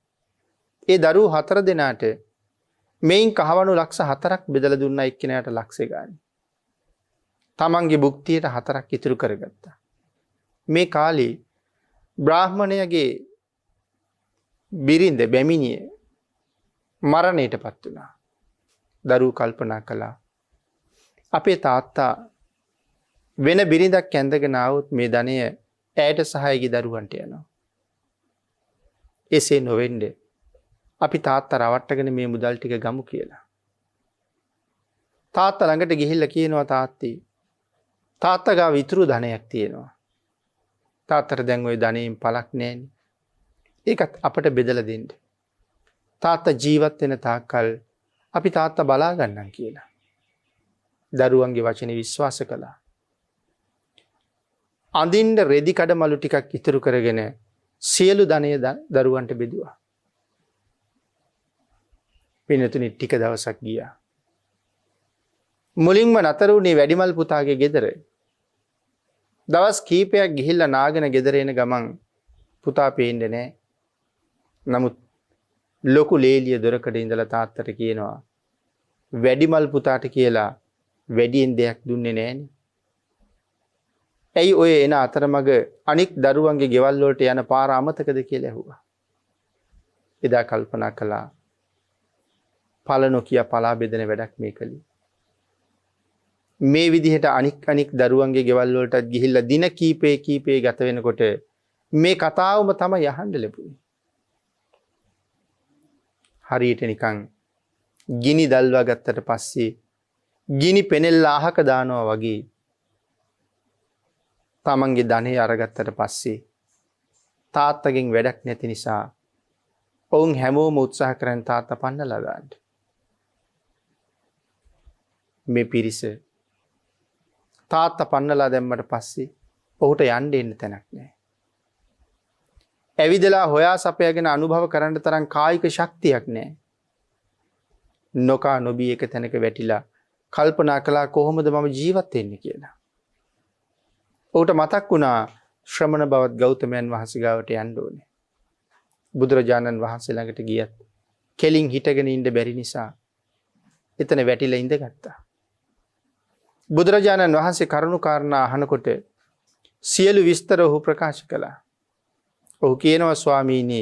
ඒ දරුවෝ 4 දෙනාට මේන් කහවණු ලක්ෂ 4ක් බෙදලා දුන්නා එක්කෙනාට ලක්ෂේ ගානේ. තමන්ගේ භුක්තියට 4ක් ඉතුරු කරගත්තා. මේ කාලේ බ්‍රාහ්මණයාගේ බිරිඳ බැමිණිය මරණයටපත් වුණා. දරුවෝ කල්පනා කළා අපේ තාත්තා වෙන බිරිඳක් ඇඳගෙන ආවොත් මේ ධනය ඇයට සහායගේ දරුවන්ට යනවා. එසේ නොවෙන්නේ අපි තාත්තා රවට්ටගෙන මේ මුදල් ටික ගමු කියලා. තාත්තා ළඟට ගිහිල්ලා කියනවා තාත්තා ගාව ඉතුරු ධනයක් තියෙනවා. තාත්තට දැන් ওই ධනෙන් පළක් නැහැනේ. ඒකත් අපට බෙදලා දෙන්න. තාත්තා ජීවත් වෙන තාක්කල් අපි තාත්තා බලා ගන්නම් කියලා. දරුවන්ගේ වචනේ විශ්වාස කළා. අඳින්න රෙදි කඩමලු ටිකක් ඉතුරු කරගෙන සියලු ධනය දරුවන්ට බෙදුවා. පින්නතුනි ටික දවසක් ගියා. මුලින්ම නතර වුණේ වැඩිමල් පුතාගේ ගෙදර. දවස් කීපයක් ගිහිල්ලා නාගෙන ගෙදර එන ගමන් පුතා පේන්නේ නැහැ. නමුත් ලොකු ලේලිය දොරකඩ ඉඳලා තාත්තට කියනවා වැඩිමල් පුතාට කියලා වැඩියෙන් දෙයක් දුන්නේ නැහනේ. ඇයි ඔය එන අතරමඟ අනික් දරුවන්ගේ ගෙවල් වලට යන පාර අමතකද කියලා ඇහුවා. එදා කල්පනා කළා පල නොකිය පලා බෙදෙන වැඩක් මේ කළේ. මේ විදිහට අනික් දරුවන්ගේ ගෙවල් වලටත් ගිහිල්ලා දින කීපේ ගත වෙනකොට මේ කතාවම තමයි අහන්න ලැබුණේ. හරියට නිකන් ගිනි දල්වා ගත්තට පස්සේ ගිනි පෙනෙල්ල අහක දානවා වගේ තමන්ගේ ධනෙ අරගත්තට පස්සේ තාත්තගෙන් වැඩක් නැති නිසා ඔවුන් හැමෝම උත්සාහ කරන් තාත්තා පන්නලා දාන්න. මේ පිරිස තාත්තා පන්නලා දැම්මට පස්සේ ඔහුට යන්න එන්න තැනක් නැහැ. ඇවිදලා හොයා සපයාගෙන අනුභව කරන්න තරම් කායික ශක්තියක් නැහැ. නොකා නොබී එක තැනක වැටිලා කල්පනා කළා කොහොමද මම ජීවත් වෙන්නේ කියලා. ඔහුට මතක් වුණා ශ්‍රමණ බවත් ගෞතමයන් වහන්සේ ගාවට යන්න ඕනේ. බුදුරජාණන් වහන්සේ ළඟට ගියත් කෙලින් හිටගෙන ඉන්න බැරි නිසා එතන වැටිලා ඉඳගත්තා. බුදුරජාණන් වහන්සේ කරුණු කාරණා අහනකොට සියලු විස්තර ඔහු ප්‍රකාශ කළා. ඔහු කියනවා ස්වාමීනි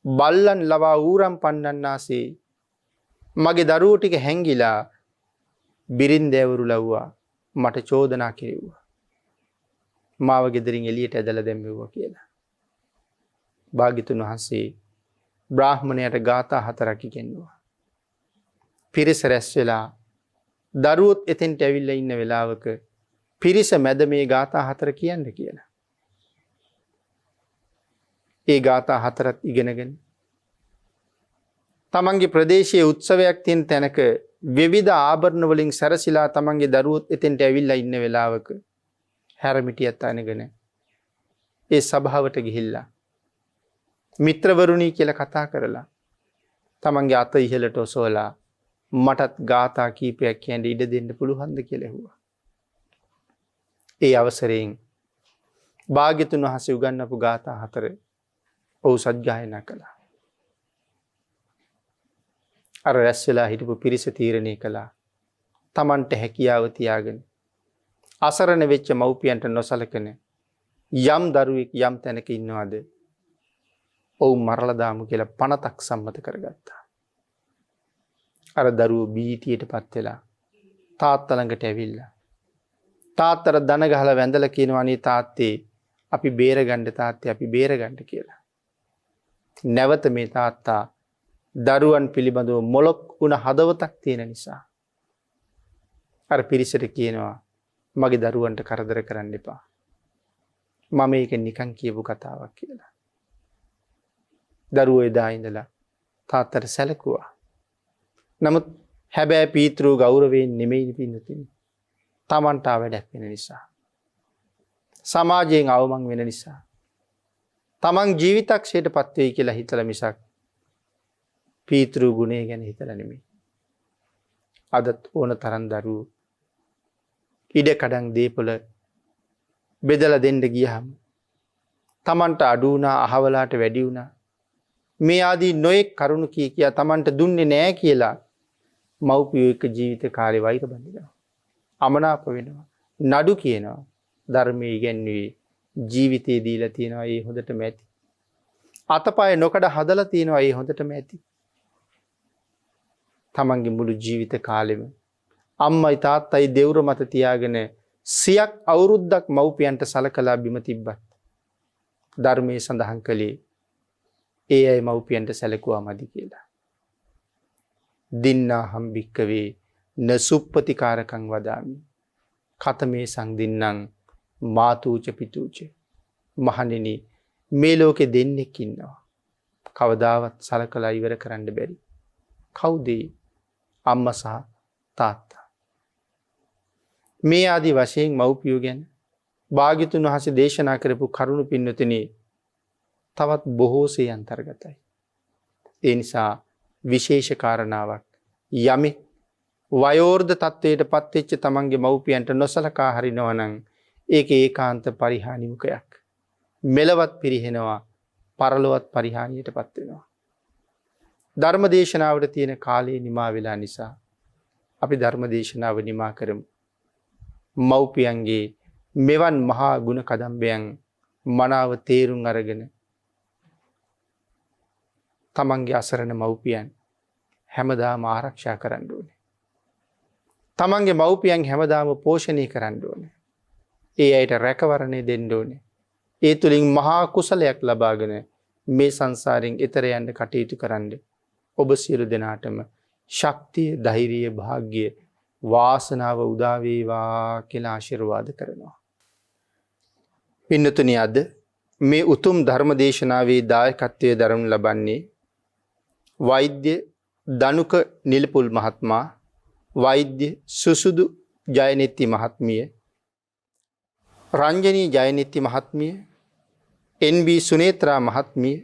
බල්ලන් ලවා ඌරම් පන්නන්නාසේ මගේ දරුවෝ ටික හැංගිලා බිරින්දෑවරු ලව්වා මට චෝදනා කෙරෙව්වා. මාව ගෙදරින් එළියට ඇදලා දැම්මෙව්වා කියලා. භාග්‍යතුන් වහන්සේ බ්‍රාහ්මණයට ගාථා 4ක් ඉගෙනුවා. පිරිස රැස් වෙලා දරුවොත් එතෙන්ට ඇවිල්ලා ඉන්න වෙලාවක පිරිස මැද මේ ගාථා 4 කියන්න කියලා. ඒ ගාථා 4ත් ඉගෙනගෙන තමන්ගේ ප්‍රදේශයේ උත්සවයක් තියෙන තැනක විවිධ ආභරණ වලින් සැරසිලා තමන්ගේ දරුවොත් එතෙන්ට ඇවිල්ලා ඉන්න වෙලාවක හැරමිටියත් අනගෙන ඒ සභාවට ගිහිල්ලා මිත්‍රවරුනි කියලා කතා කරලා තමන්ගේ අත ඉහළට ඔසවලා මටත් ගාථා කීපයක් කියන්න ඉඩ දෙන්න පුළුවන්ද කියලා ඇහුවා. ඒ අවසරයෙන් භාග්‍යතුන් වහන්සේ උගන්වපු ගාථා 4 ඔහු සජ්ජායනා කළා. අර රැස් වෙලා හිටපු පිරිස තීරණය කළා තමන්ට හැකියාව තියාගෙන අසරණ වෙච්ච මව්පියන්ට නොසලකන යම් දරුවෙක් යම් තැනක ඉන්නවද ඔවුන් මරලා දාමු කියලා පනතක් සම්මත කරගත්තා. අර දරුවෝ බීතියට පත් වෙලා තාත්තා ළඟට ඇවිල්ලා තාත්තට දන ගහලා වැඳලා කියනවා අනේ තාත්තේ අපි බේරගන්න තාත්තේ අපි බේරගන්න කියලා. නැවත මේ තාත්තා දරුවන් පිළිබඳව මොලොක් වුණ හදවතක් තියෙන නිසා අර පිරිසට කියනවා මගේ දරුවන්ට කරදර කරන්න එපා. මම මේක නිකන් කියපු කතාවක් කියලා. දරුවෝ එදා ඉඳලා තාත්තට සැලකුවා. නමුත් හැබැයි පීතෘ ගෞරවයෙන් නෙමෙයි පින්නතුනි. තමන්ට වැඩක් වෙන නිසා. සමාජයෙන් අවමන් වෙන නිසා. තමන් ජීවිතක්ෂයටපත් වෙයි කියලා හිතලා මිසක් පීතෘ ගුණය ගැන හිතලා නෙමෙයි. අදත් ඕන තරම් දරුවෝ ඉඩ කඩන් දීපල බෙදලා දෙන්න ගියහම තමන්ට අඩු වුණා අහවලාට වැඩි වුණා මේ ආදී නොයෙක් කරුණු කියා තමන්ට දුන්නේ නැහැ කියලා මව්පියෝ එක්ක ජීවිත කාලේ වෛර බඳිනවා. අමනාප වෙනවා. නඩු කියනවා. ධර්මයේ ඉගැන්වුවේ ජීවිතේ දීලා තියෙනවා ඒ හොඳටම ඇති. අතපය නොකඩ හදලා තියෙනවා ඒ හොඳටම ඇති. තමන්ගේ මුළු ජීවිත කාලෙම අම්මයි තාත්තයි දෙවුර මත තියාගෙන සියක් අවුරුද්දක් මව්පියන්ට සලකලා බිම තිබ්බත් ධර්මයේ සඳහන් කළේ ඒ අය මව්පියන්ට සැලකුවා මදි කියලා. දින්නා හම්බික්කවේ නසුප්පතිකාරකං වදාමි. කතමේ සංදින්නං මාතූච පිතූච. මහණෙනි මේ ලෝකේ දෙන්නෙක් ඉන්නවා. කවදාවත් සලකලා ඉවර කරන්න බැරි. කවුද? අම්මා සහ තාත්තා. මේ ආදි වශයෙන් මව්පියෝ ගැන භාග්‍යතුන් වහන්සේ දේශනා කරපු කරුණු පින්නතුනි තවත් බොහෝසේ අන්තර්ගතයි. ඒ නිසා විශේෂ කාරණාවක් යමෙක් වයෝවෘද්ධ තත්වයට පත් වෙච්ච තමන්ගේ මව්පියන්ට නොසලකා හරිනවා නම් ඒක ඒකාන්ත පරිහානිමුඛයක්. මෙලවත් පිරිහෙනවා, පරලොවත් පරිහානියටපත් වෙනවා. ධර්ම දේශනාවට තියෙන කාලය නිමා වෙලා නිසා අපි ධර්ම දේශනාව නිමා කරමු. මව්පියන්ගේ මෙවන් මහා ගුණ කදම්බයන් මනාව තේරුම් අරගෙන තමන්ගේ අසරණ මව්පියන් හැමදාම ආරක්ෂා කරන්න ඕනේ. තමන්ගේ මව්පියන් හැමදාම පෝෂණය කරන්න ඕනේ. ඒ අයට රැකවරණය දෙන්න ඕනේ. ඒ තුලින් මහා කුසලයක් ලබාගෙන මේ සංසාරයෙන් එතර යන්න කටයුතු කරන්න. ඔබ සියලු දෙනාටම ශක්තිය, ධෛර්යය, වාග්ය, වාසනාව උදා වේවා කියලා ආශිර්වාද කරනවා. පින්නතුනි අද මේ උතුම් ධර්ම දේශනාවේ දායකත්වයේ දරනු ලබන්නේ වෛද්‍ය දනුක නිලපුල් මහත්මයා, වෛද්‍ය සුසුදු ජයනෙත්ති මහත්මිය, රංජනී ජයනෙත්ති මහත්මිය, එන්.බී. සුනේත්‍රා මහත්මිය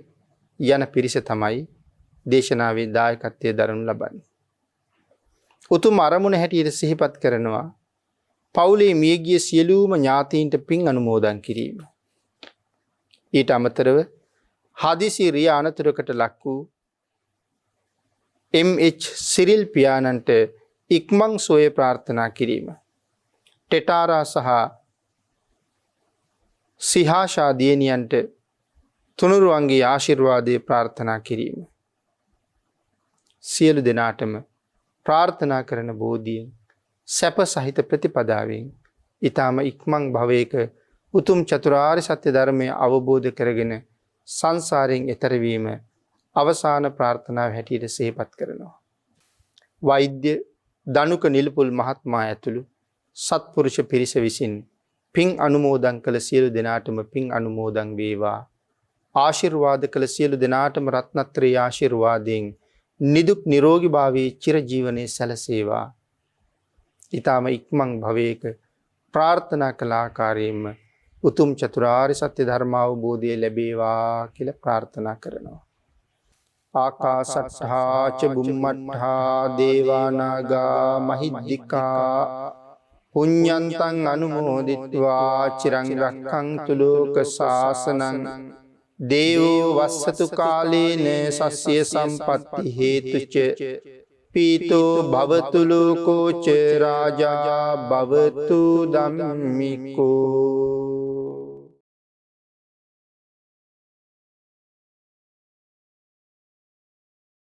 යන පිරිස තමයි දේශනාවේ දායකත්වයේ දරනු ලබන්නේ. උතුම් අරමුණ හැටියට සිහිපත් කරනවා පවුලේ මියගිය සියලුම ඥාතීන්ට පින් අනුමෝදන් කිරීම. ඊට අමතරව හදිසි රිය අනතුරකට ලක් වූ එම්.එච්. සිරිල් පියාණන්ට ඉක්මන් සුවය ප්‍රාර්ථනා කිරීම. ටෙටාරා සහ සිහාෂා දියණියන්ට තුනුරුවන්ගේ ආශිර්වාදය ප්‍රාර්ථනා කිරීම. සියලු දෙනාටම ප්‍රාර්ථනා කරන බෝධියෙන් සැප සහිත ප්‍රතිපදාවෙන් ඊටම ඉක්මන් භවයක උතුම් චතුරාර්ය සත්‍ය ධර්මය අවබෝධ කරගෙන සංසාරයෙන් එතර වීම අවසාන ප්‍රාර්ථනාව හැටියට සිහිපත් කරනවා. වෛද්‍ය දනුක නිලපුල් මහත්මයා ඇතුළු සත්පුරුෂ පිරිස විසින් පින් අනුමෝදන් කළ සියලු දෙනාටම පින් අනුමෝදන් වේවා. ආශිර්වාද කළ සියලු දෙනාටම රත්නත්‍රේ ආශිර්වාදයෙන් නිදුක් නිරෝගී භාවයේ චිර ජීවනයේ සැලසේවා. ඊටම ඉක්මන් භවයක ප්‍රාර්ථනා කළ ආකාරයෙන්ම උතුම් චතුරාර්ය සත්‍ය ධර්ම අවබෝධය ලැබේවා කියලා ප්‍රාර්ථනා කරනවා. ආකාසත්තා ච බුම්මත්තා දේවා නාග මහිද්దికා පුඤ්ඤන්තං අනුමෝදිත්වා චිරං රක්ඛන්තු ලෝක ශාසනං දේවෝ වස්සතු කාලේන සස්ය සම්පත්ති හේතුච පීතෝ භවතු ලෝකෝ ච රාජා භවතු ධම්මිකෝ